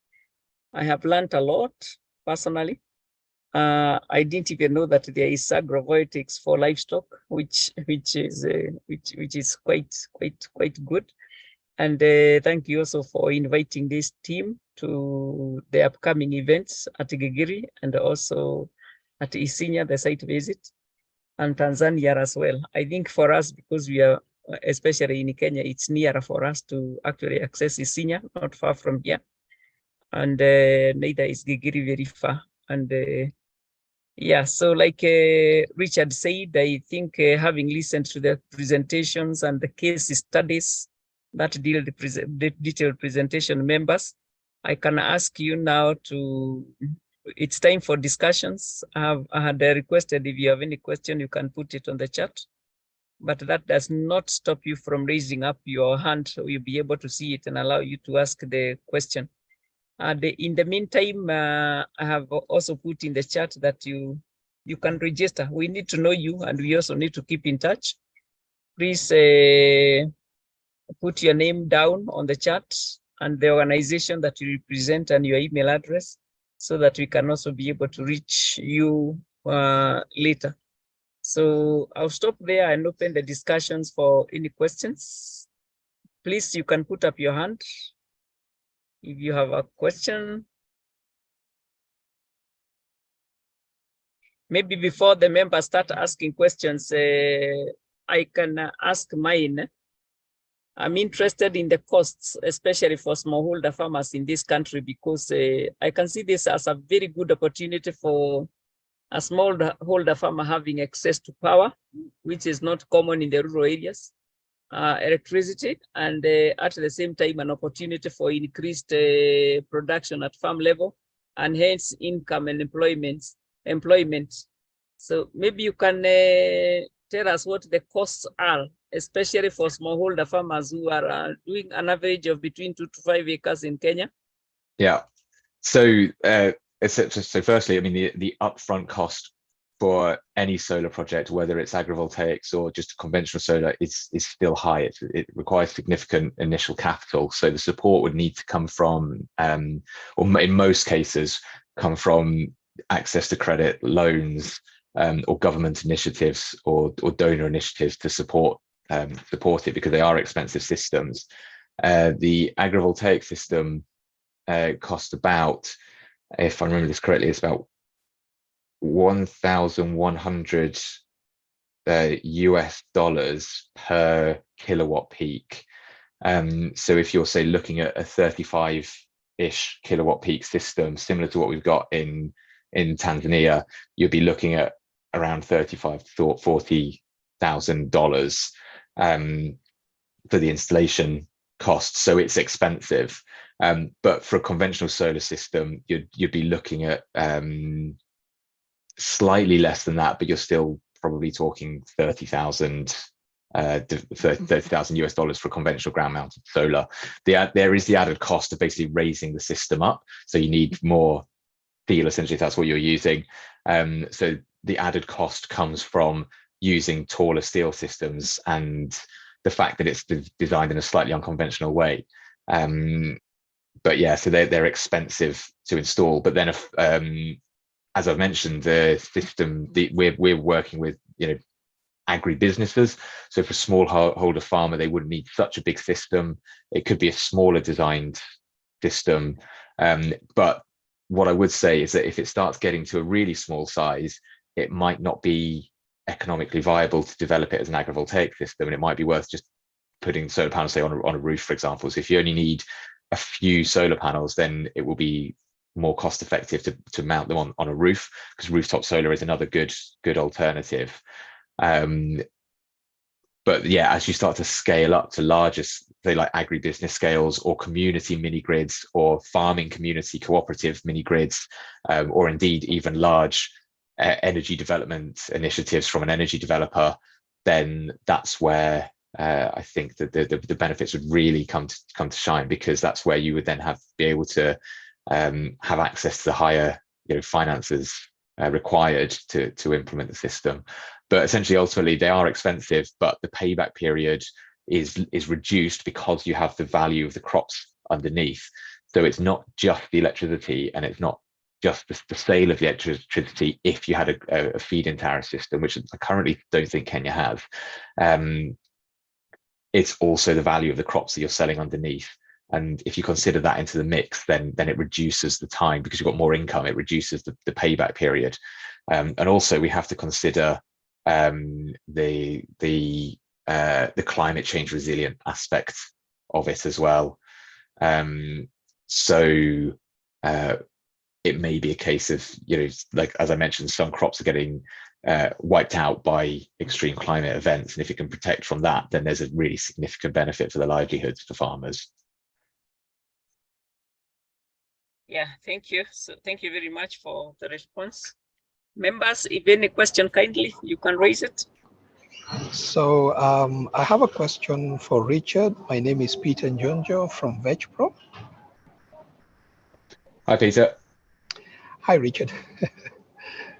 I have learned a lot personally. I didn't even know that there is agrivoltaics for livestock, which is quite good. And thank you also for inviting this team to the upcoming events at Gigiri and also at Isinya, the site visit, and Tanzania as well. I think for us, because we are, especially in Kenya, it's nearer for us to actually access Isinya, not far from here. And neither is Gigiri very far. And yeah, so like Richard said, I think having listened to the presentations and the case studies that detailed presentation members, I can ask you now to, it's time for discussions. I had requested if you have any question, you can put it on the chat, but that does not stop you from raising up your hand, so you'll be able to see it and allow you to ask the question. And in the meantime, I have also put in the chat that you can register. We need to know you, and we also need to keep in touch. Please put your name down on the chat and the organization that you represent and your email address, so that we can also be able to reach you later. So I'll stop there and open the discussions for any questions. Please, you can put up your hand if you have a question. Maybe before the members start asking questions, I can ask mine. I'm interested in the costs, especially for smallholder farmers in this country, because I can see this as a very good opportunity for a smallholder farmer having access to power, which is not common in the rural areas, electricity, and at the same time, an opportunity for increased production at farm level, and hence income and employment. So maybe you can tell us what the costs are, especially for smallholder farmers who are doing an average of between 2 to 5 acres in Kenya. Yeah. So firstly, I mean, the upfront cost for any solar project, whether it's agrivoltaics or just conventional solar, is still high. It requires significant initial capital. So the support would need to come from, or in most cases, come from access to credit, loans, or government initiatives or donor initiatives to support it, because they are expensive systems. The agrivoltaic system cost about, if I remember this correctly, it's about 1,100 US dollars per kilowatt peak. So if you're, say, looking at a 35-ish kilowatt peak system, similar to what we've got in Tanzania, you'd be looking at around $35,000 to $40,000 for the installation costs. So it's expensive. But for a conventional solar system, you'd be looking at slightly less than that, but you're still probably talking $30,000 US dollars for conventional ground mounted solar. There is the added cost of basically raising the system up. So you need more steel, essentially, if that's what you're using. So the added cost comes from using taller steel systems and the fact that it's designed in a slightly unconventional way. But yeah, so they're expensive to install. But then, as I've mentioned, the system, we're working with, agribusinesses. So for a smallholder farmer, they wouldn't need such a big system. It could be a smaller designed system. But what I would say is that if it starts getting to a really small size, it might not be economically viable to develop it as an agrivoltaic system, and it might be worth just putting solar panels, say, on a roof, for example. So if you only need a few solar panels, then it will be more cost effective to mount them on a roof, because rooftop solar is another good alternative. But yeah, as you start to scale up to larger, say, like agribusiness scales or community mini grids or farming community cooperative mini grids, or indeed even large energy development initiatives from an energy developer, then that's where I think that the benefits would really come to shine, because that's where you would then be able to have access to the higher finances required to implement the system. But essentially, ultimately, they are expensive, but the payback period is reduced because you have the value of the crops underneath. So it's not just the electricity, and it's not just the sale of the electricity if you had a feed-in tariff system, which I currently don't think Kenya has. It's also the value of the crops that you're selling underneath. And if you consider that into the mix, then it reduces the time, because you've got more income. It reduces the payback period. And also we have to consider the climate change resilient aspect of it as well. So it may be a case of, like, as I mentioned, some crops are getting wiped out by extreme climate events. And if you can protect from that, then there's a really significant benefit for the livelihoods for farmers. Yeah, thank you. So thank you very much for the response. Members, if any question, kindly, you can raise it. So I have a question for Richard. My name is Peter Njonjo from VegPro. Hi, Peter. Hi, Richard.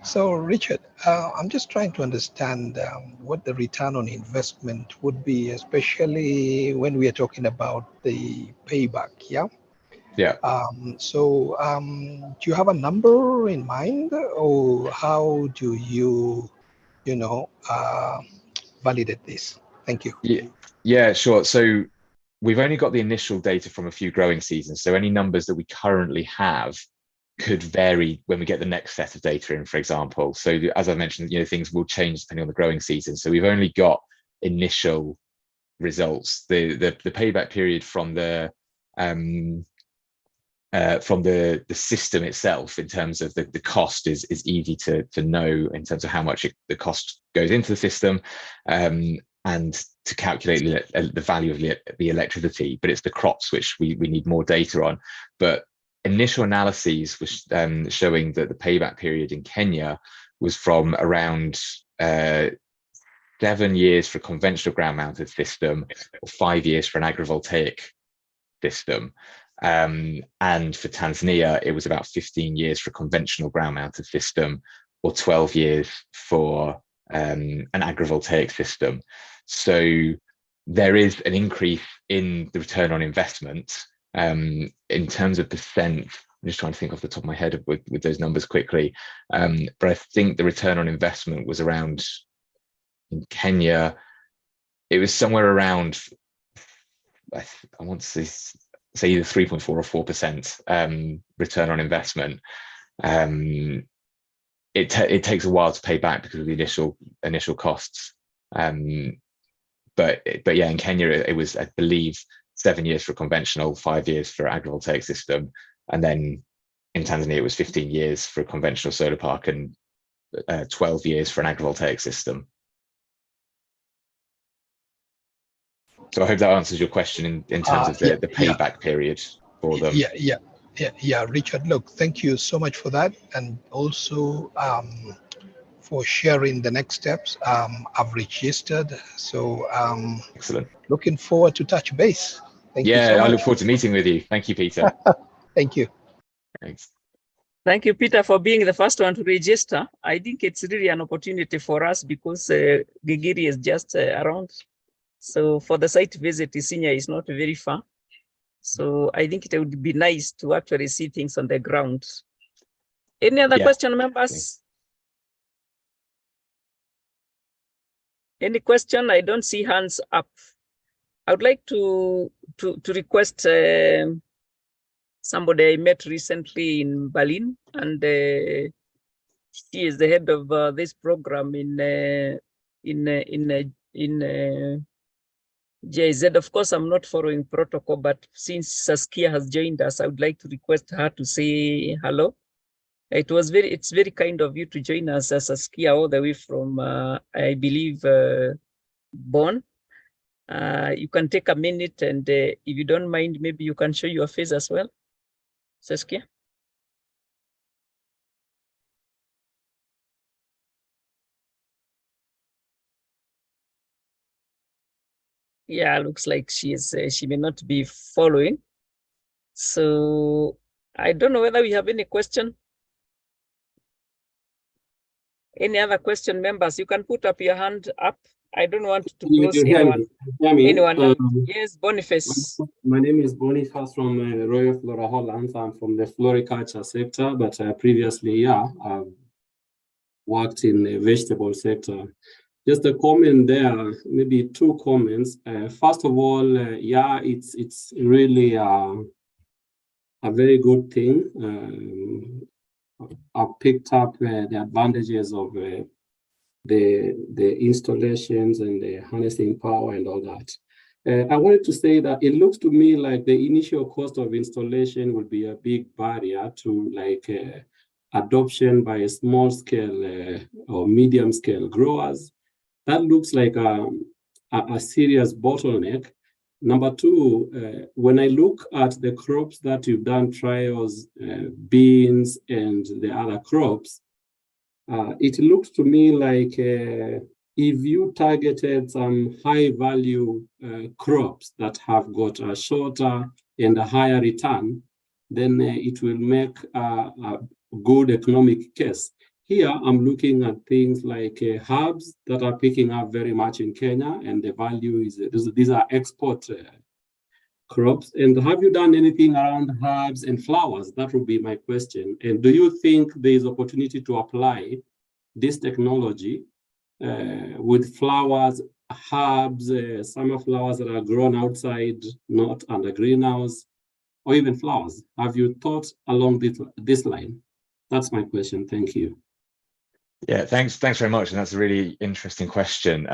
So, Richard, I'm just trying to understand what the return on investment would be, especially when we are talking about the payback. Yeah. Yeah. Do you have a number in mind, or how do you, validate this? Thank you. Yeah, sure. So we've only got the initial data from a few growing seasons. So any numbers that we currently have could vary when we get the next set of data in, for example. So as I mentioned, things will change depending on the growing season. So we've only got initial results. The payback period from the system itself in terms of the cost is easy to know in terms of how much the cost goes into the system, and to calculate the value of the electricity, but it's the crops which we need more data on. But initial analyses was showing that the payback period in Kenya was from around 7 years for a conventional ground mounted system, or 5 years for an agrivoltaic system. And for Tanzania, it was about 15 years for a conventional ground mounted system, or 12 years for an agrivoltaic system. So there is an increase in the return on investment. In terms of percent, I'm just trying to think off the top of my head with those numbers quickly. But I think the return on investment was around, in Kenya, it was somewhere around, I want to say either 3.4 or 4% return on investment. It takes a while to pay back because of the initial costs. But yeah, in Kenya it was, I believe, 7 years for conventional, 5 years for agrivoltaic system, and then in Tanzania it was 15 years for a conventional solar park and 12 years for an agrivoltaic system. So I hope that answers your question in terms of the payback period for them. Yeah, Richard, look, thank you so much for that, and also for sharing the next steps. I've registered, so Excellent. Looking forward to touch base. Thank you so much. I look forward to meeting with you. Thank you, Peter. Thank you. Thanks. Thank you, Peter, for being the first one to register. I think it's really an opportunity for us because Gigiri is just around. So for the site visit, Isinya is not very far. So I think it would be nice to actually see things on the ground. Any other question, members? Any question? I don't see hands up. I would like to request somebody I met recently in Berlin, and she is the head of this program in GIZ. Of course, I'm not following protocol, but since Saskia has joined us, I would like to request her to say hello. It's very kind of you to join us, Saskia, all the way from, I believe, Bonn. You can take a minute, and if you don't mind, maybe you can show your face as well, Saskia. Yeah, looks like she may not be following. So I don't know whether we have any question. Any other question, members? You can put up your hand up. I don't want to close anyone. Yes, Boniface. My name is Boniface from Royal Flora Holland. I'm from the floriculture sector, but previously, I've worked in the vegetable sector. Just a comment there, maybe 2 comments. First of all, it's really a very good thing. I've picked up the advantages of the installations and the harnessing power and all that. I wanted to say that it looks to me like the initial cost of installation will be a big barrier to adoption by small scale or medium scale growers. That looks like a serious bottleneck. Number 2, when I look at the crops that you've done trials, beans and the other crops, it looks to me like if you targeted some high value crops that have got a shorter and a higher return, then it will make a good economic case. Here, I'm looking at things like herbs that are picking up very much in Kenya, and the value is, these are export crops. And have you done anything around herbs and flowers? That would be my question. And do you think there is opportunity to apply this technology with flowers, herbs, summer flowers that are grown outside, not under greenhouse, or even flowers? Have you thought along this line? That's my question. Thank you. Yeah, thanks very much. And that's a really interesting question.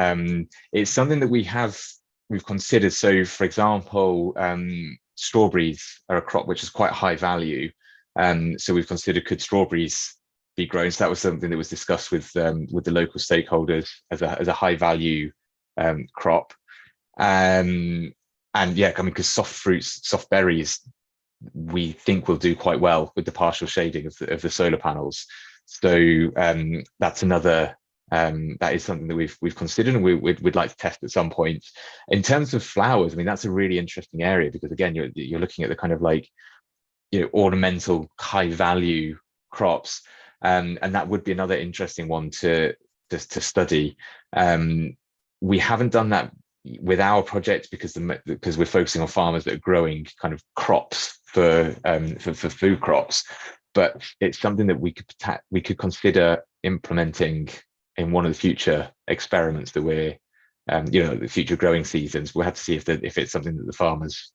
It's something that we've considered. So for example, strawberries are a crop which is quite high value. So we've considered, could strawberries be grown? So that was something that was discussed with the local stakeholders as a high value crop. And yeah, I mean, because soft fruits, soft berries, we think will do quite well with the partial shading of the solar panels. So that's another, that is something that we've considered, and we'd like to test at some point. In terms of flowers, I mean, that's a really interesting area, because again, you're looking at the kind of like, you know, ornamental high value crops, and that would be another interesting one to study. We haven't done that with our project because we're focusing on farmers that are growing kind of crops for food crops. But it's something that we could consider implementing in one of the future experiments that we're, you know, the future growing seasons. We'll have to see if it's something that the farmers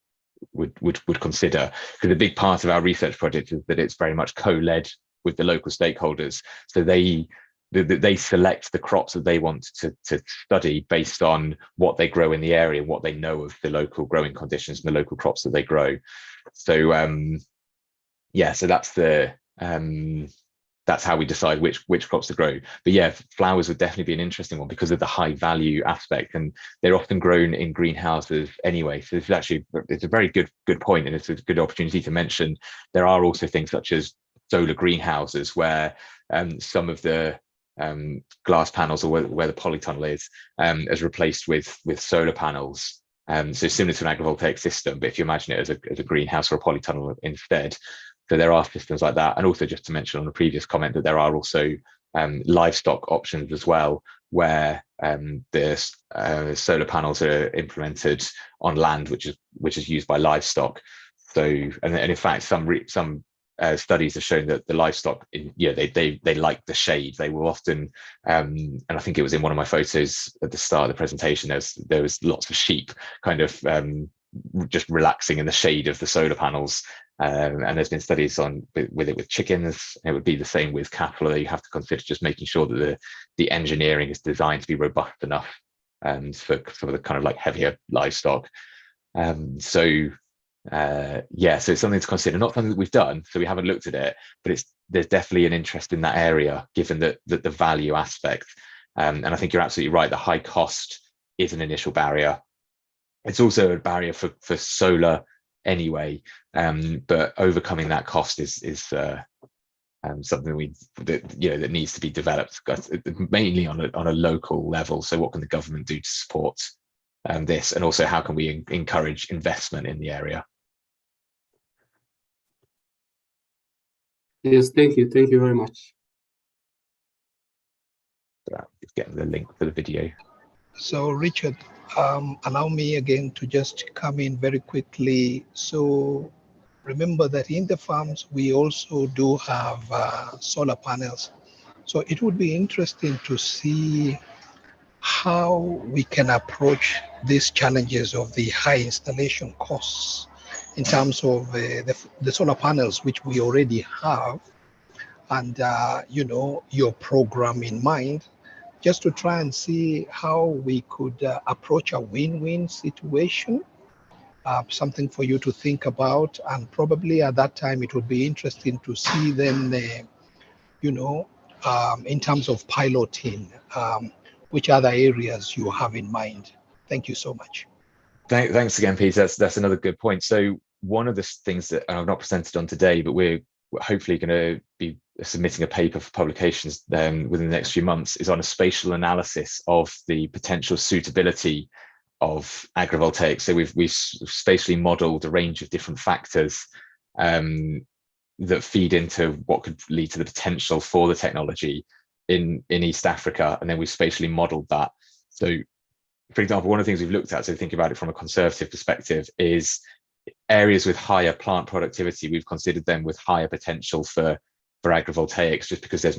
would consider. Because a big part of our research project is that it's very much co-led with the local stakeholders. So they select the crops that they want to study based on what they grow in the area and what they know of the local growing conditions and the local crops that they grow. So yeah, so that's how we decide which crops to grow. But yeah, flowers would definitely be an interesting one because of the high value aspect, and they're often grown in greenhouses anyway. So it's a very good point, and it's a good opportunity to mention. There are also things such as solar greenhouses where some of the glass panels, or where the polytunnel is replaced with solar panels. So similar to an agrivoltaic system, but if you imagine it as a greenhouse or a polytunnel instead. So there are systems like that. And also just to mention on the previous comment that there are also livestock options as well, where the solar panels are implemented on land which is used by livestock. So and in fact some studies have shown that the livestock, they like the shade. They will often, and I think it was in one of my photos at the start of the presentation, there was lots of sheep kind of just relaxing in the shade of the solar panels. And there's been studies on with chickens. It would be the same with cattle. You have to consider just making sure that the engineering is designed to be robust enough for some of the kind of like heavier livestock. So it's something to consider. Not something that we've done, so we haven't looked at it, but there's definitely an interest in that area, given that the value aspect. And I think you're absolutely right. The high cost is an initial barrier. It's also a barrier for solar anyway, but overcoming that cost is something that needs to be developed, mainly on a local level. So what can the government do to support this, and also how can we encourage investment in the area? Yes, thank you very much. Just getting the link for the video. So Richard, allow me again to just come in very quickly. So remember that in the farms, we also do have solar panels. So it would be interesting to see how we can approach these challenges of the high installation costs in terms of the solar panels, which we already have, and your program in mind, just to try and see how we could approach a win-win situation, something for you to think about. And probably at that time, it would be interesting to see then, in terms of piloting, which other areas you have in mind. Thank you so much. Thanks again, Peter. That's another good point. So one of the things that I've not presented on today, but we're hopefully going to be submitting a paper for publications within the next few months, is on a spatial analysis of the potential suitability of agrivoltaics. So we've spatially modeled a range of different factors that feed into what could lead to the potential for the technology in East Africa, and then we spatially modeled that. So, for example, one of the things we've looked at, so think about it from a conservative perspective, is areas with higher plant productivity. We've considered them with higher potential for agrivoltaics, just because there's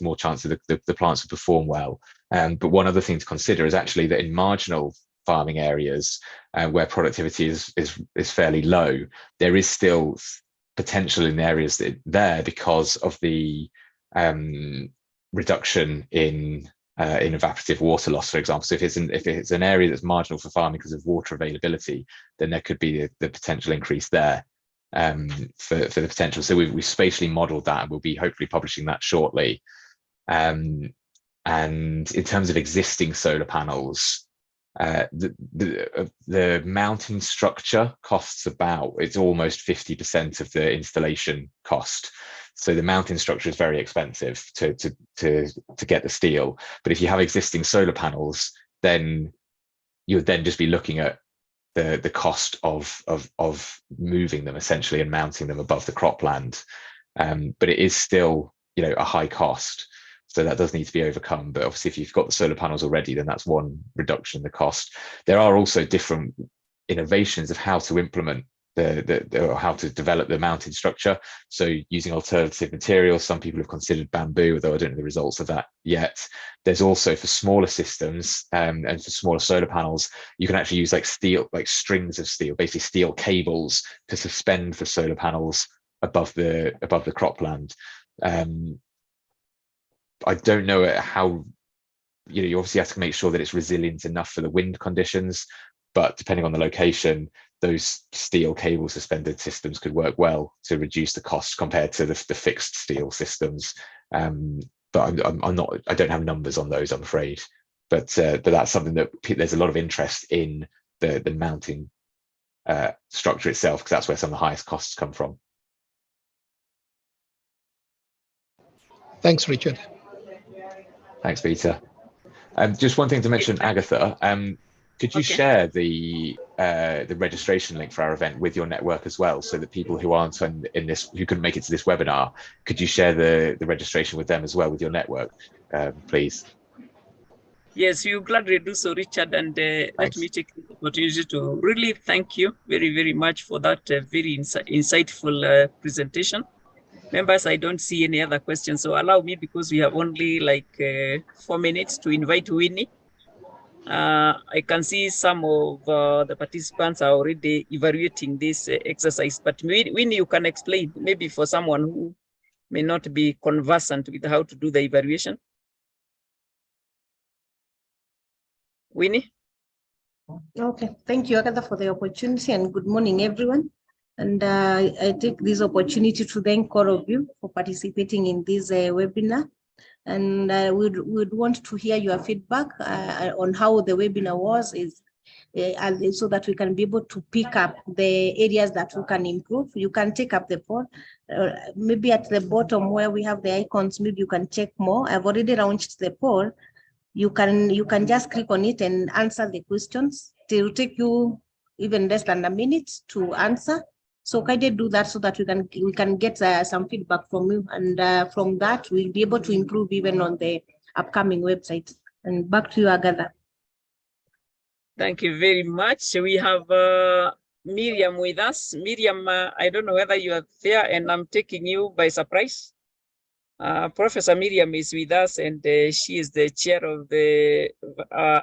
more chance that the plants will perform well. But one other thing to consider is actually that in marginal farming areas where productivity is fairly low, there is still potential in areas there because of the reduction in evaporative water loss, for example. So if it's an area that's marginal for farming because of water availability, then there could be the potential increase there for the potential. So we spatially modeled that, and we'll be hopefully publishing that shortly. And in terms of existing solar panels, the mounting structure costs it's almost 50% of the installation cost. So the mounting structure is very expensive to get the steel. But if you have existing solar panels, then you would then just be looking at the cost of moving them essentially and mounting them above the cropland. But it is still, a high cost. So that does need to be overcome. But obviously, if you've got the solar panels already, then that's one reduction in the cost. There are also different innovations of how to implement or how to develop the mounting structure. So using alternative materials, some people have considered bamboo, although I don't know the results of that yet. There's also, for smaller systems and for smaller solar panels, you can actually use like strings of steel, basically steel cables, to suspend the solar panels above the cropland. I don't know how, you obviously have to make sure that it's resilient enough for the wind conditions, but depending on the location, those steel cable suspended systems could work well to reduce the cost compared to the fixed steel systems. But I don't have numbers on those, I'm afraid. But that's something that there's a lot of interest in the mounting structure itself, because that's where some of the highest costs come from. Thanks, Richard. Thanks, Peter. Just one thing to mention, Agatha. Could you share the registration link for our event with your network as well, so that people who aren't in this, who couldn't make it to this webinar, could you share the registration with them as well with your network, please? Yes, you gladly do so, Richard. And let me take the opportunity to really thank you very, very much for that very insightful presentation. Members, I don't see any other questions, so allow me, because we have only like 4 minutes, to invite Winnie. I can see some of the participants are already evaluating this exercise, but Winnie, you can explain, maybe for someone who may not be conversant with how to do the evaluation. Winnie? Okay, thank you, Agatha, for the opportunity, and good morning, everyone. And I take this opportunity to thank all of you for participating in this webinar. And we'd want to hear your feedback on how the webinar was, so that we can be able to pick up the areas that we can improve. You can take up the poll. Maybe at the bottom where we have the icons, maybe you can check more. I've already launched the poll. You can just click on it and answer the questions. It will take you even less than a minute to answer. So kindly do that, so that we can get some feedback from you, and from that we'll be able to improve even on the upcoming website. And back to you, Agatha. Thank you very much. We have Miriam with us. Miriam, I don't know whether you are there, and I'm taking you by surprise. Professor Miriam is with us, and she is the chair of the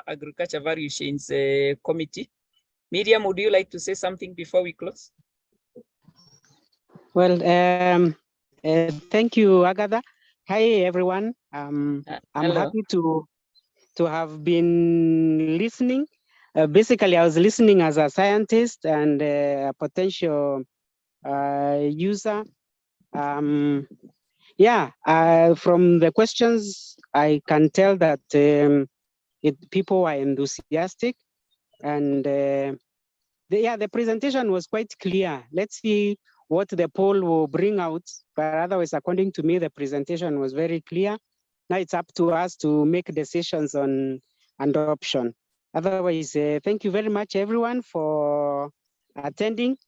Agriculture Value Chains Committee. Miriam, would you like to say something before we close? Well, thank you, Agatha. Hi, everyone. I'm happy to have been listening. Basically, I was listening as a scientist and a potential user. From the questions, I can tell that people are enthusiastic, and the presentation was quite clear. Let's see what the poll will bring out, but otherwise, according to me, the presentation was very clear. Now it's up to us to make decisions on adoption. Otherwise, thank you very much, everyone, for attending,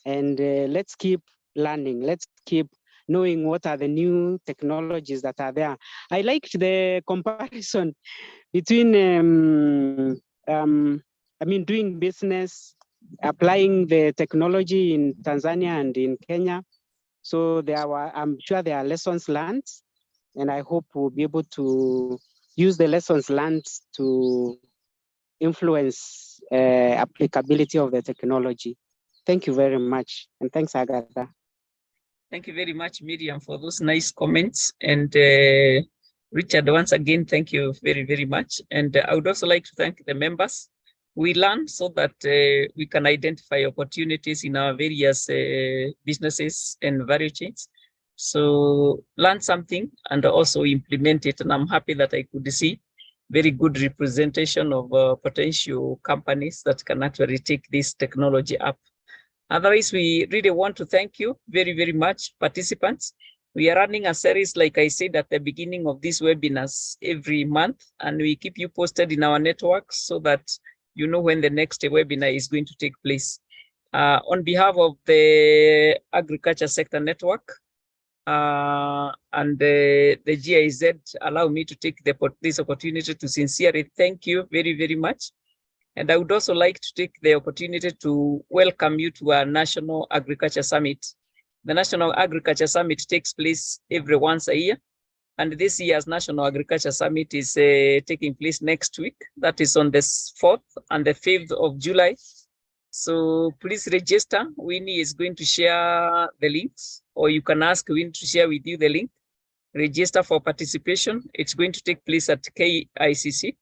and let's keep learning. Let's keep knowing what are the new technologies that are there. I liked the comparison between, doing business, applying the technology in Tanzania and in Kenya. So I'm sure there are lessons learned, and I hope we'll be able to use the lessons learned to influence applicability of the technology. Thank you very much. And thanks, Agatha. Thank you very much, Miriam, for those nice comments. And Richard, once again, thank you very, very much. And I would also like to thank the members. We learn so that we can identify opportunities in our various businesses and value chains. So learn something and also implement it. And I'm happy that I could see very good representation of potential companies that can actually take this technology up. Otherwise, we really want to thank you very, very much, participants. We are running a series, like I said at the beginning of these webinars every month, and we keep you posted in our network so that you know when the next webinar is going to take place. On behalf of the Agriculture Sector Network and the GIZ, allow me to take this opportunity to sincerely thank you very, very much. And I would also like to take the opportunity to welcome you to our National Agriculture Summit. The National Agriculture Summit takes place every once a year. And this year's National Agriculture Summit is taking place next week. That is on the 4th and the 5th of July. So please register. Winnie is going to share the links, or you can ask Winnie to share with you the link. Register for participation. It's going to take place at KICC.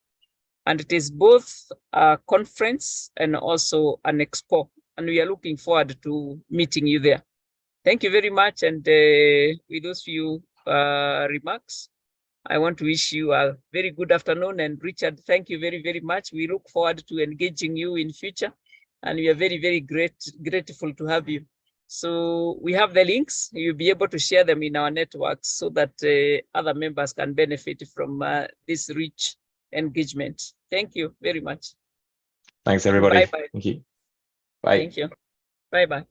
And it is both a conference and also an expo. And we are looking forward to meeting you there. Thank you very much. And with those few remarks, I want to wish you a very good afternoon. And Richard, thank you very, very much. We look forward to engaging you in future. And we are very, very grateful to have you. So we have the links. You'll be able to share them in our networks so that other members can benefit from this rich engagement. Thank you very much. Thanks, everybody. Bye-bye. Thank you. Bye. Thank you. Bye-bye.